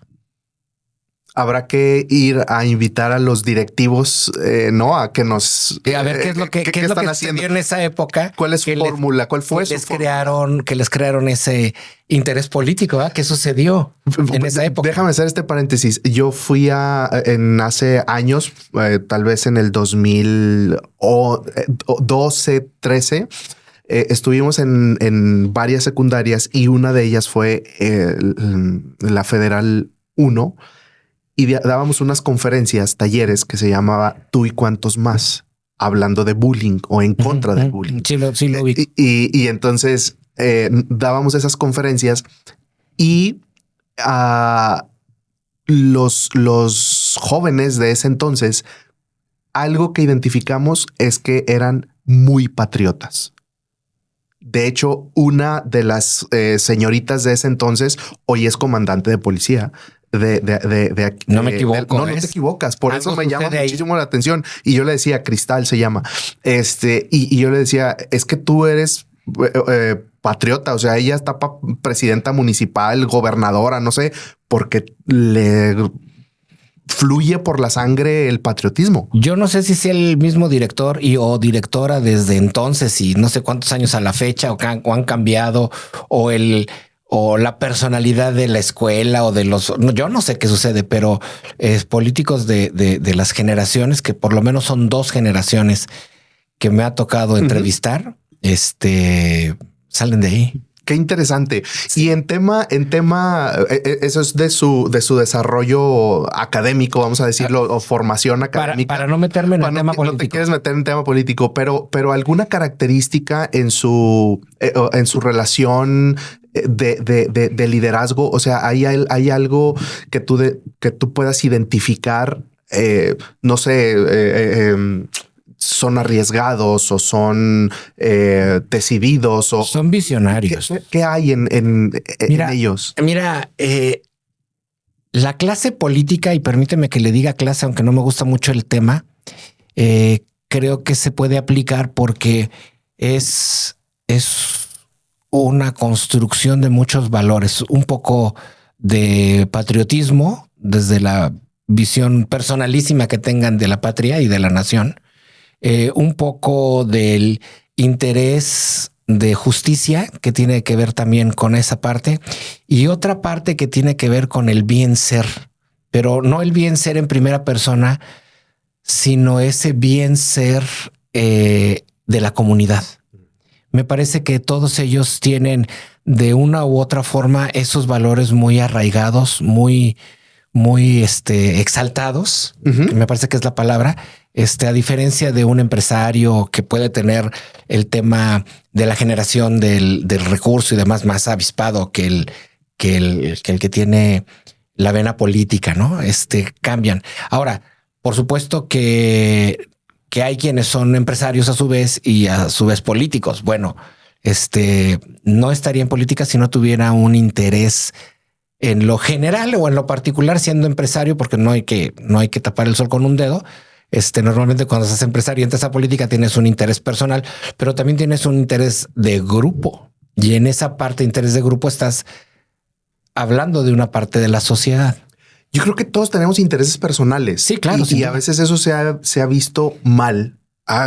Habrá que ir a invitar a los directivos, ¿no? A que nos... A ver qué es lo que, qué es lo están que haciendo sucedió en esa época. ¿Cuál es su fórmula? ¿Cuál fue su fórmula? Que les crearon ese interés político. ¿Ah? ¿Qué sucedió en esa época? Déjame hacer este paréntesis. Yo fui hace años, tal vez en el 2012, 13, estuvimos en varias secundarias y una de ellas fue la Federal 1 y dábamos unas conferencias, talleres que se llamaba Tú y cuántos más, hablando de bullying o en contra del bullying. Sí lo vi. Y entonces dábamos esas conferencias y los jóvenes de ese entonces, algo que identificamos es que eran muy patriotas. De hecho, una de las señoritas de ese entonces hoy es comandante de policía. No me equivoco. No te equivocas. Por eso me llama muchísimo la atención. Y yo le decía, Cristal se llama. Y yo le decía, es que tú eres patriota. O sea, ella está presidenta municipal, gobernadora, no sé, porque le fluye por la sangre el patriotismo. Yo no sé si es el mismo director o directora desde entonces y no sé cuántos años a la fecha o han cambiado o la personalidad de la escuela o de los... Yo no sé qué sucede, pero políticos de las generaciones, que por lo menos son 2 generaciones que me ha tocado entrevistar, salen de ahí. Qué interesante. Sí. Y en tema, eso es de su desarrollo académico, vamos a decirlo, o formación académica. Para no meterme en el tema político. No te quieres meter en tema político, pero alguna característica en su relación de liderazgo. O sea, hay algo que tú puedas identificar. No sé, son arriesgados o son decididos o son visionarios. ¿Qué hay en ellos? Mira, la clase política, y permíteme que le diga clase, aunque no me gusta mucho el tema, creo que se puede aplicar porque es una construcción de muchos valores, un poco de patriotismo desde la visión personalísima que tengan de la patria y de la nación, un poco del interés de justicia que tiene que ver también con esa parte y otra parte que tiene que ver con el bien ser, pero no el bien ser en primera persona, sino ese bien ser de la comunidad. Me parece que todos ellos tienen de una u otra forma esos valores muy arraigados, muy exaltados, que me parece que es la palabra, a diferencia de un empresario que puede tener el tema de la generación del recurso y demás más avispado que el que tiene la vena política, ¿no? Cambian. Ahora, por supuesto que hay quienes son empresarios a su vez y a su vez políticos. Bueno, no estaría en política si no tuviera un interés en lo general o en lo particular siendo empresario, porque no hay que tapar el sol con un dedo. Normalmente cuando seas empresario y entras a política tienes un interés personal, pero también tienes un interés de grupo. Y en esa parte de interés de grupo estás hablando de una parte de la sociedad. Yo creo que todos tenemos intereses personales. Sí, claro. Y a veces eso se ha visto mal.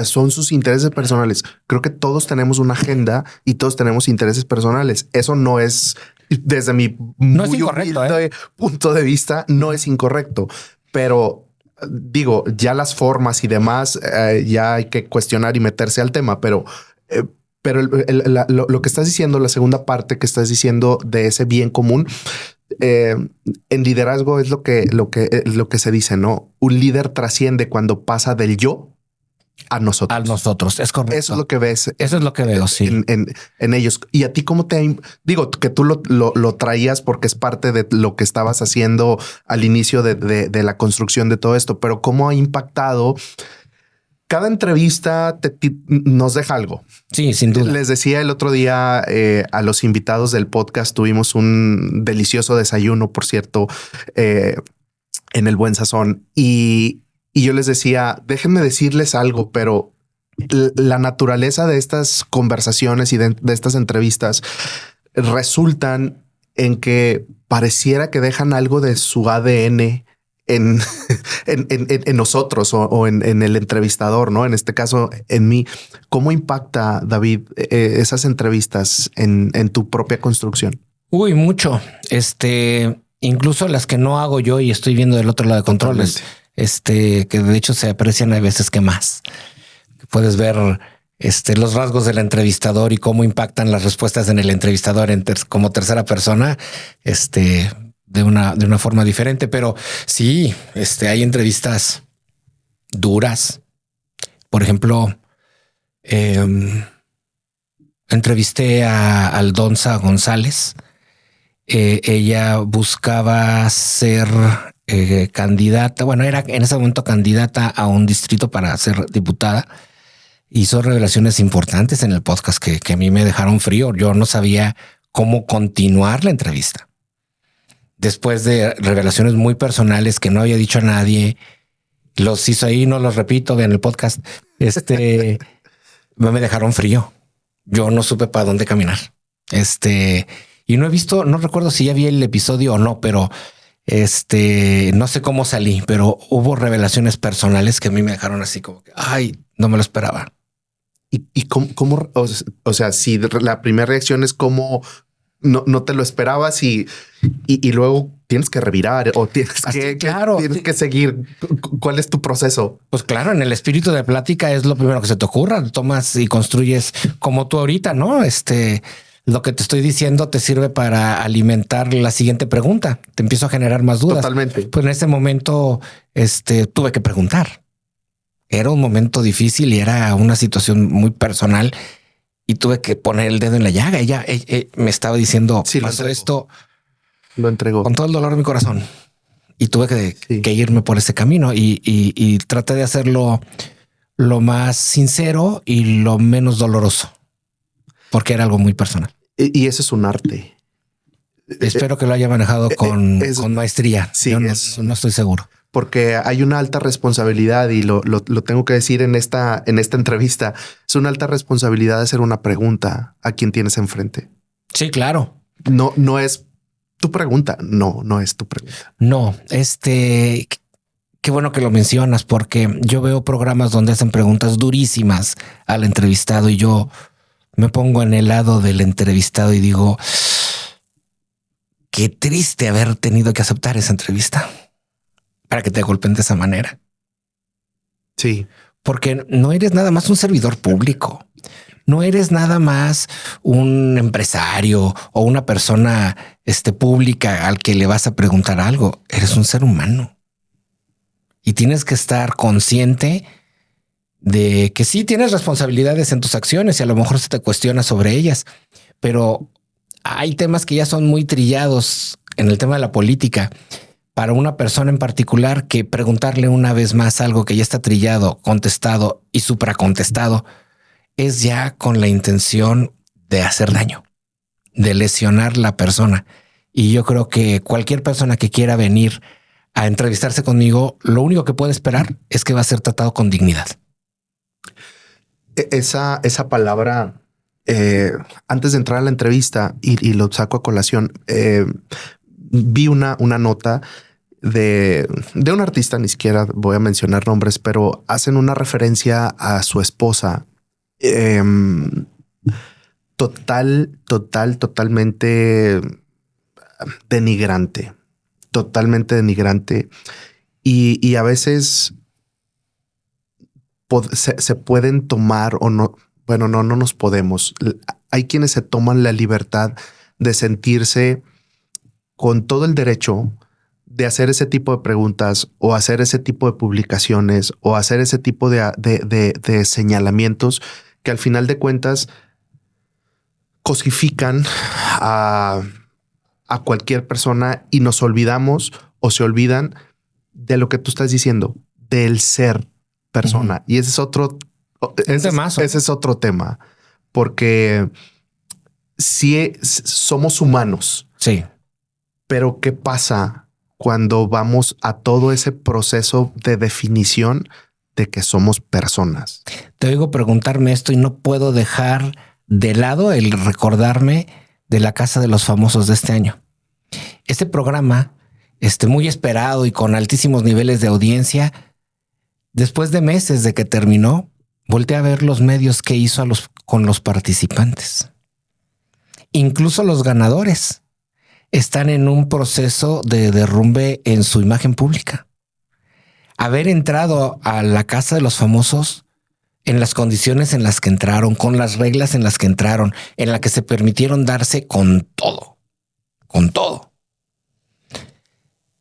Son sus intereses personales. Creo que todos tenemos una agenda y todos tenemos intereses personales. Eso no es, desde mi muy humilde punto de vista, no es incorrecto. Pero digo, ya las formas y demás, ya hay que cuestionar y meterse al tema. Pero lo que estás diciendo, la segunda parte que estás diciendo de ese bien común, en liderazgo es lo que se dice, ¿no? Un líder trasciende cuando pasa del yo a nosotros. A nosotros, es correcto. Eso es lo que ves. Eso es lo que veo, sí. En ellos. Y a ti, ¿cómo digo que tú lo traías porque es parte de lo que estabas haciendo al inicio de la construcción de todo esto, pero cómo ha impactado? Cada entrevista nos deja algo. Sí, sin duda. Les decía el otro día a los invitados del podcast, tuvimos un delicioso desayuno, por cierto, en el Buen Sazón. Y yo les decía, déjenme decirles algo, pero la naturaleza de estas conversaciones y de estas entrevistas resultan en que pareciera que dejan algo de su ADN en, en nosotros o en el entrevistador, ¿no? En este caso, en mí. ¿Cómo impacta, David, esas entrevistas en tu propia construcción? Uy, mucho. Incluso las que no hago yo y estoy viendo del otro lado de controles, que de hecho se aprecian a veces que más. Puedes ver los rasgos del entrevistador y cómo impactan las respuestas en el entrevistador como tercera persona, de una forma diferente. Pero sí, hay entrevistas duras. Por ejemplo, entrevisté a Aldonza González. Ella buscaba ser candidata. Bueno, era en ese momento candidata a un distrito para ser diputada. Hizo revelaciones importantes en el podcast que a mí me dejaron frío. Yo no sabía cómo continuar la entrevista. Después de revelaciones muy personales que no había dicho a nadie, los hizo ahí, no los repito, vean el podcast. Me dejaron frío. Yo no supe para dónde caminar. Y no he visto, no recuerdo si ya vi el episodio o no, pero no sé cómo salí, pero hubo revelaciones personales que a mí me dejaron así como que, ay, no me lo esperaba. ¿Y cómo o sea, si la primera reacción es como no te lo esperabas y luego tienes que revirar o tienes que seguir. ¿Cuál es tu proceso? Pues claro, en el espíritu de plática es lo primero que se te ocurra. Tomas y construyes como tú ahorita, ¿no? Lo que te estoy diciendo te sirve para alimentar la siguiente pregunta. Te empiezo a generar más dudas. Totalmente. Pues en ese momento, tuve que preguntar. Era un momento difícil y era una situación muy personal y tuve que poner el dedo en la llaga. Ella me estaba diciendo, sí, pasó esto. Lo entregó con todo el dolor de mi corazón y tuve que irme por ese camino y traté de hacerlo lo más sincero y lo menos doloroso, porque era algo muy personal. Y eso es un arte. Espero que lo haya manejado con maestría. Sí, yo no estoy seguro. Porque hay una alta responsabilidad y lo tengo que decir en esta entrevista. Es una alta responsabilidad hacer una pregunta a quien tienes enfrente. Sí, claro. No es tu pregunta. No es tu pregunta. No, qué bueno que lo mencionas, porque yo veo programas donde hacen preguntas durísimas al entrevistado y yo me pongo en el lado del entrevistado y digo, qué triste haber tenido que aceptar esa entrevista para que te golpeen de esa manera. Sí. Porque no eres nada más un servidor público. No eres nada más un empresario o una persona pública al que le vas a preguntar algo. Eres un ser humano y tienes que estar consciente de que sí tienes responsabilidades en tus acciones y a lo mejor se te cuestiona sobre ellas, pero hay temas que ya son muy trillados en el tema de la política. Para una persona en particular, que preguntarle una vez más algo que ya está trillado, contestado y supracontestado es ya con la intención de hacer daño, de lesionar la persona. Y yo creo que cualquier persona que quiera venir a entrevistarse conmigo, lo único que puede esperar es que va a ser tratado con dignidad. Esa palabra, antes de entrar a la entrevista y lo saco a colación, vi una nota de un artista, ni siquiera voy a mencionar nombres, pero hacen una referencia a su esposa. Totalmente denigrante, y a veces se pueden tomar o no. Bueno, no nos podemos. Hay quienes se toman la libertad de sentirse con todo el derecho de hacer ese tipo de preguntas o hacer ese tipo de publicaciones o hacer ese tipo de señalamientos que al final de cuentas cosifican a cualquier persona y nos olvidamos o se olvidan de lo que tú estás diciendo, del ser persona. Y ese es otro, ese es otro tema, porque sí somos humanos. Sí. Pero ¿qué pasa cuando vamos a todo ese proceso de definición de que somos personas? Te oigo preguntarme esto y no puedo dejar de lado el recordarme de la Casa de los Famosos de este año. Este programa muy esperado y con altísimos niveles de audiencia. Después de meses de que terminó, volteé a ver los medios que hizo con los participantes. Incluso los ganadores están en un proceso de derrumbe en su imagen pública. Haber entrado a la casa de los famosos en las condiciones en las que entraron, con las reglas en las que entraron, en la que se permitieron darse con todo,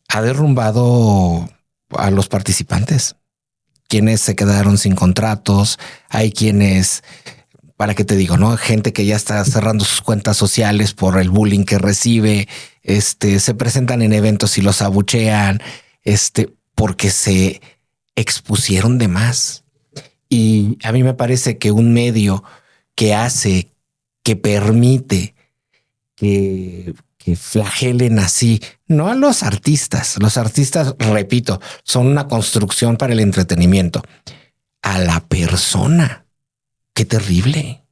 ha derrumbado a los participantes, quienes se quedaron sin contratos. Hay quienes, para qué te digo, ¿no? Gente que ya está cerrando sus cuentas sociales por el bullying que recibe. Se presentan en eventos y los abuchean, porque se expusieron de más. Y a mí me parece que un medio que permite que flagelen así, no a los artistas. Los artistas, repito, son una construcción para el entretenimiento. A la persona. Qué terrible.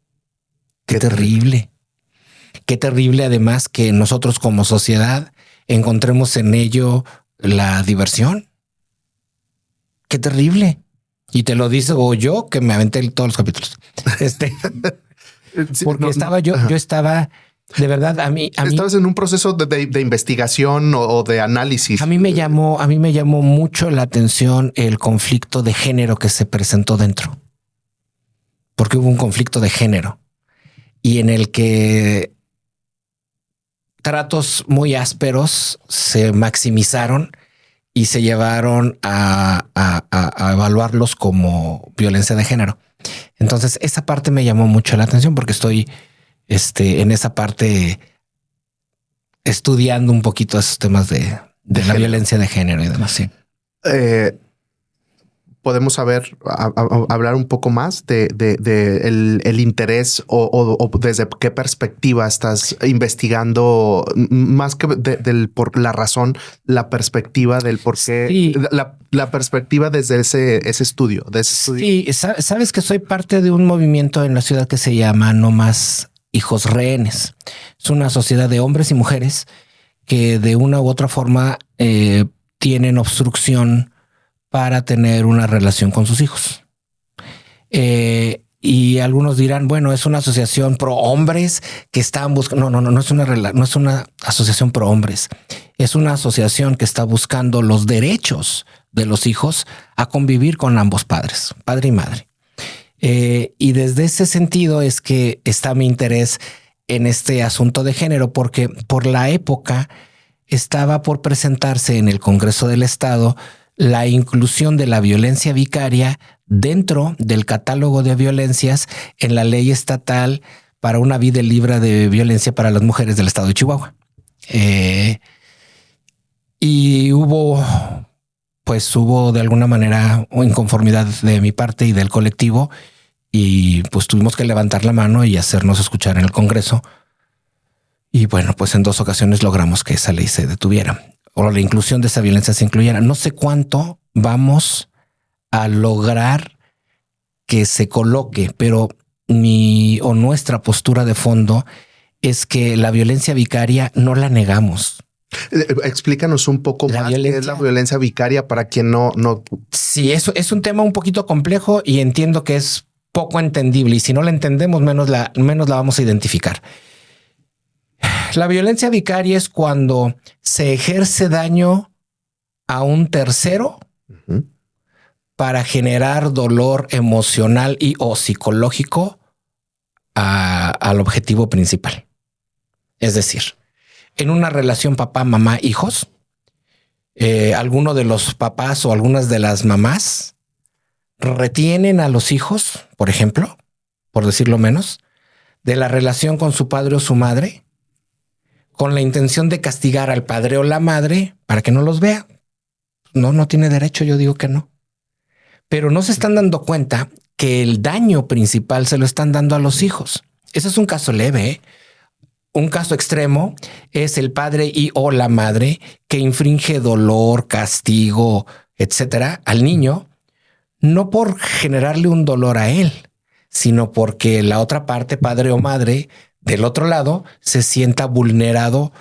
Qué terrible. Qué terrible, además, que nosotros como sociedad encontremos en ello la diversión. Qué terrible. Y te lo digo yo, que me aventé todos los capítulos. Porque yo estaba, de verdad, a mí estabas en un proceso de investigación o de análisis. A mí me llamó mucho la atención el conflicto de género que se presentó dentro. Porque hubo un conflicto de género y en el que tratos muy ásperos se maximizaron y se llevaron a evaluarlos como violencia de género. Entonces esa parte me llamó mucho la atención porque estoy en esa parte estudiando un poquito esos temas de la violencia de género y demás. Sí. Podemos hablar un poco más de el interés o desde qué perspectiva estás investigando, más que por la razón, la perspectiva del por qué, sí. la perspectiva desde ese estudio. Sí, sabes que soy parte de un movimiento en la ciudad que se llama No Más Hijos Rehenes. Es una sociedad de hombres y mujeres que de una u otra forma tienen obstrucción para tener una relación con sus hijos. Y algunos dirán, bueno, es una asociación pro hombres que están buscando. No es una asociación pro hombres. Es una asociación que está buscando los derechos de los hijos a convivir con ambos padres, padre y madre. Y desde ese sentido es que está mi interés en este asunto de género, porque por la época estaba por presentarse en el Congreso del Estado la inclusión de la violencia vicaria dentro del catálogo de violencias en la ley estatal para una vida libre de violencia para las mujeres del estado de Chihuahua. Y hubo de alguna manera inconformidad de mi parte y del colectivo, y pues tuvimos que levantar la mano y hacernos escuchar en el Congreso. Y bueno, pues en 2 ocasiones logramos que esa ley se detuviera o la inclusión de esa violencia se incluyera. No sé cuánto vamos a lograr que se coloque, pero nuestra postura de fondo es que la violencia vicaria no la negamos. Explícanos un poco más qué es la violencia vicaria para quien no. Sí, eso es un tema un poquito complejo y entiendo que es poco entendible, y si no la entendemos, menos la vamos a identificar. La violencia vicaria es cuando se ejerce daño a un tercero para generar dolor emocional y o psicológico al objetivo principal. Es decir, en una relación papá, mamá, hijos, alguno de los papás o algunas de las mamás retienen a los hijos, por ejemplo, por decirlo menos, de la relación con su padre o su madre, con la intención de castigar al padre o la madre para que no los vea. No tiene derecho, yo digo que no. Pero no se están dando cuenta que el daño principal se lo están dando a los hijos. Ese es un caso leve, ¿eh? Un caso extremo es el padre y o la madre que infringe dolor, castigo, etcétera, al niño, no por generarle un dolor a él, sino porque la otra parte, padre o madre, del otro lado, se sienta vulnerado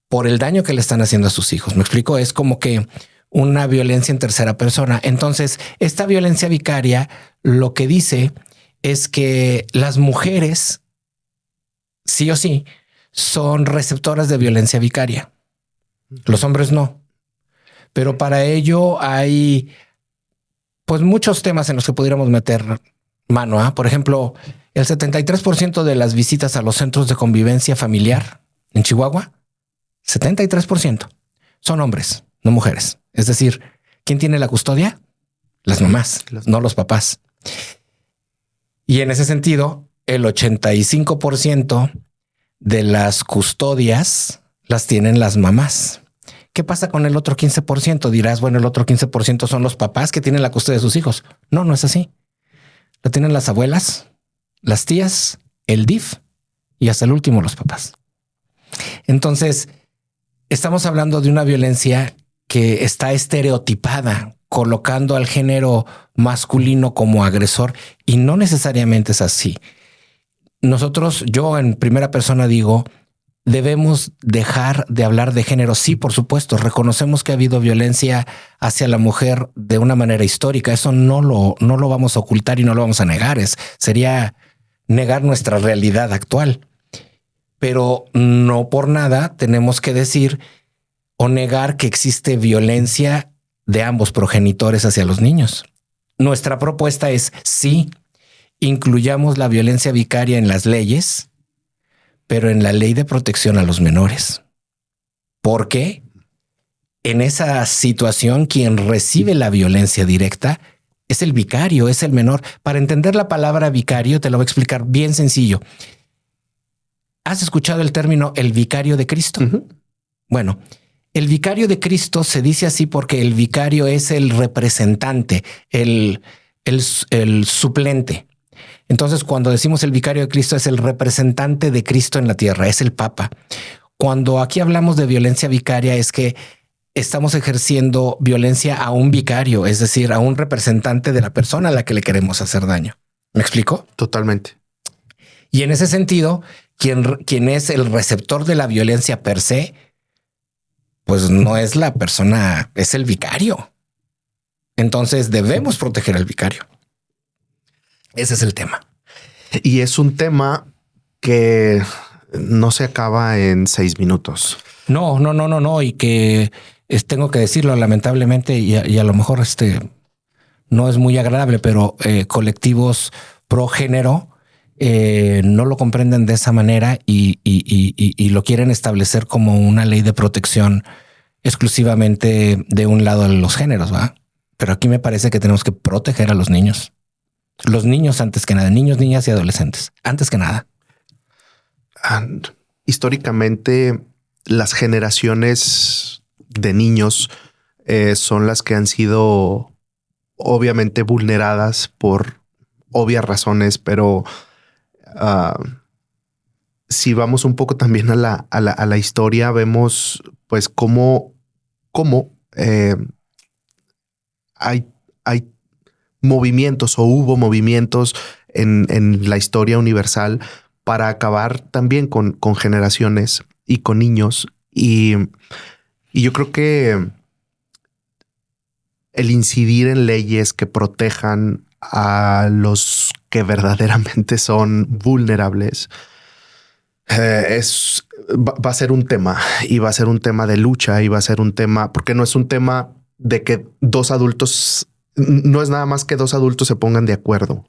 por el daño que le están haciendo a sus hijos. ¿Me explico? Es como que una violencia en tercera persona. Entonces, esta violencia vicaria lo que dice es que las mujeres, sí o sí, son receptoras de violencia vicaria. Los hombres no. Pero para ello hay pues muchos temas en los que pudiéramos meter mano. Por ejemplo, el 73% de las visitas a los centros de convivencia familiar en Chihuahua, 73% son hombres, no mujeres. Es decir, ¿quién tiene la custodia? Las mamás, no los papás. Y en ese sentido, el 85% de las custodias las tienen las mamás. ¿Qué pasa con el otro 15%? Dirás, bueno, el otro 15% son los papás que tienen la custodia de sus hijos. No, no es así. La tienen las abuelas, las tías, el DIF y hasta el último los papás. Entonces, estamos hablando de una violencia que está estereotipada, colocando al género masculino como agresor, y no necesariamente es así. Nosotros, yo en primera persona digo, debemos dejar de hablar de género. Sí, por supuesto, reconocemos que ha habido violencia hacia la mujer de una manera histórica. Eso no lo vamos a ocultar y no lo vamos a negar. Sería negar nuestra realidad actual. Pero no por nada tenemos que decir o negar que existe violencia de ambos progenitores hacia los niños. Nuestra propuesta es sí, incluyamos la violencia vicaria en las leyes, pero en la ley de protección a los menores. Porque en esa situación quien recibe la violencia directa es el vicario, es el menor. Para entender la palabra vicario te lo voy a explicar bien sencillo. ¿Has escuchado el término el vicario de Cristo? Bueno, el vicario de Cristo se dice así porque el vicario es el representante, el suplente. Entonces, cuando decimos el vicario de Cristo, es el representante de Cristo en la tierra, es el Papa. Cuando aquí hablamos de violencia vicaria, es que estamos ejerciendo violencia a un vicario, es decir, a un representante de la persona a la que le queremos hacer daño. ¿Me explico? Totalmente. Y en ese sentido, quien es el receptor de la violencia per se, pues no es la persona, es el vicario. Entonces debemos proteger al vicario. Ese es el tema. Y es un tema que no se acaba en 6 minutos. No. Y que tengo que decirlo lamentablemente y a lo mejor no es muy agradable, pero colectivos pro género no lo comprenden de esa manera y lo quieren establecer como una ley de protección exclusivamente de un lado de los géneros, ¿va? Pero aquí me parece que tenemos que proteger a los niños. Los niños antes que nada, niños, niñas y adolescentes, antes que nada. Históricamente, las generaciones de niños son las que han sido obviamente vulneradas por obvias razones, pero si vamos un poco también a la historia, vemos pues cómo hay movimientos o hubo movimientos en la historia universal para acabar también con generaciones y con niños. Y yo creo que el incidir en leyes que protejan a los que verdaderamente son vulnerables va a ser un tema, y va a ser un tema de lucha, y va a ser un tema, porque no es un tema de que dos adultos, no es nada más que dos adultos se pongan de acuerdo.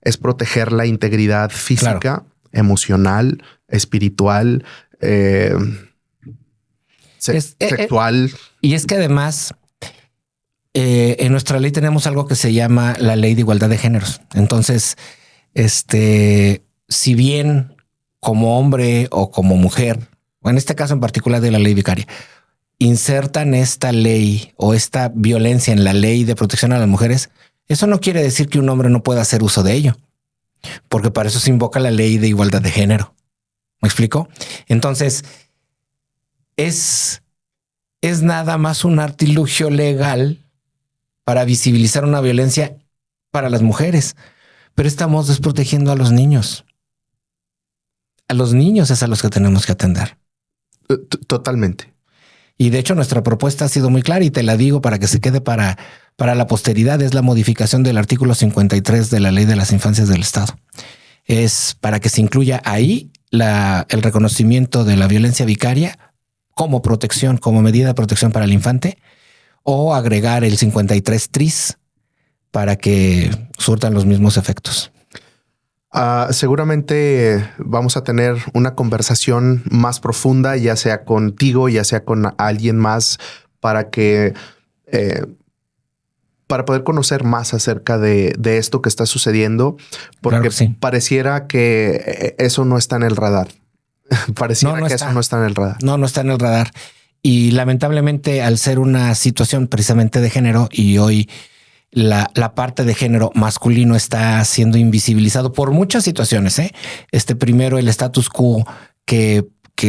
Es proteger la integridad física, claro, emocional, espiritual, sexual. Y es que además en nuestra ley tenemos algo que se llama la ley de igualdad de géneros. Entonces, si bien como hombre o como mujer, o en este caso en particular de la ley vicaria, insertan esta ley o esta violencia en la ley de protección a las mujeres, eso no quiere decir que un hombre no pueda hacer uso de ello, porque para eso se invoca la ley de igualdad de género. ¿Me explico? Entonces, es nada más un artilugio legal para visibilizar una violencia para las mujeres, pero estamos desprotegiendo a los niños. A los niños es a los que tenemos que atender. Totalmente. Y de hecho nuestra propuesta ha sido muy clara y te la digo para que se quede para la posteridad. Es la modificación del artículo 53 de la Ley de las Infancias del Estado. Es para que se incluya ahí el reconocimiento de la violencia vicaria como protección, como medida de protección para el infante, o agregar el 53 tris para que surtan los mismos efectos. Seguramente vamos a tener una conversación más profunda, ya sea contigo, ya sea con alguien más, para poder conocer más acerca de esto que está sucediendo, porque claro que sí. Pareciera que eso no está en el radar. Pareciera que eso no está en el radar. No está en el radar. Y lamentablemente, al ser una situación precisamente de género, y hoy la parte de género masculino está siendo invisibilizado por muchas situaciones. Primero, el status quo que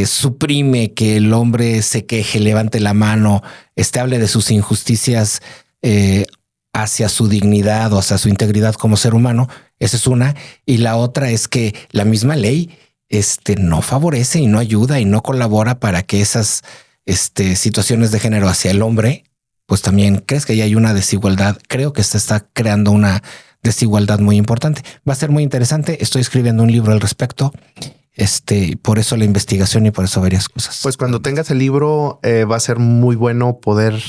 suprime que el hombre se queje, levante la mano, hable de sus injusticias hacia su dignidad o hacia su integridad como ser humano. Esa es una. Y la otra es que la misma ley no favorece y no ayuda y no colabora para que esas situaciones de género hacia el hombre, pues también crees que ya hay una desigualdad. Creo que se está creando una desigualdad muy importante. Va a ser muy interesante. Estoy escribiendo un libro al respecto. Por eso la investigación y por eso varias cosas. Pues cuando tengas el libro va a ser muy bueno poder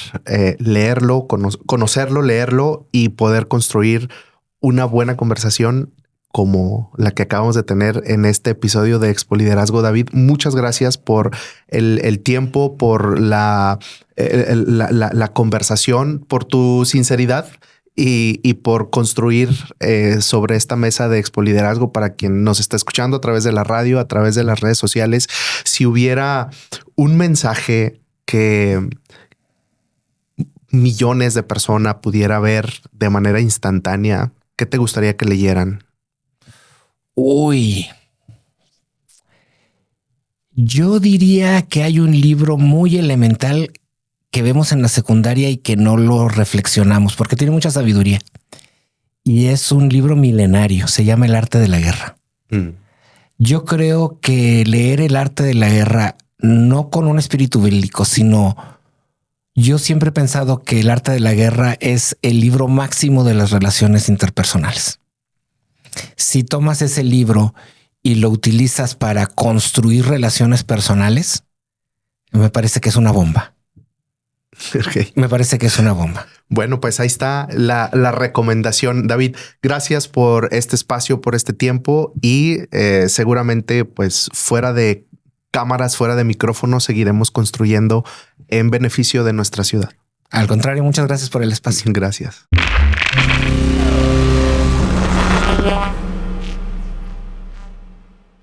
leerlo, conocerlo, leerlo y poder construir una buena conversación como la que acabamos de tener en este episodio de Expo Liderazgo. David, muchas gracias por el tiempo, por la conversación, por tu sinceridad y por construir sobre esta mesa de Expo Liderazgo para quien nos está escuchando a través de la radio, a través de las redes sociales. Si hubiera un mensaje que millones de personas pudiera ver de manera instantánea, ¿qué te gustaría que leyeran? Uy, yo diría que hay un libro muy elemental que vemos en la secundaria y que no lo reflexionamos porque tiene mucha sabiduría. Y es un libro milenario, se llama El arte de la guerra. Yo creo que leer El arte de la guerra, no con un espíritu bélico, sino yo siempre he pensado que El arte de la guerra es el libro máximo de las relaciones interpersonales. Si tomas ese libro y lo utilizas para construir relaciones personales, me parece que es una bomba. Okay. Me parece que es una bomba. Bueno, pues ahí está la recomendación. David, gracias por este espacio, por este tiempo y seguramente pues fuera de cámaras, fuera de micrófonos, seguiremos construyendo en beneficio de nuestra ciudad. Al contrario, muchas gracias por el espacio. Gracias.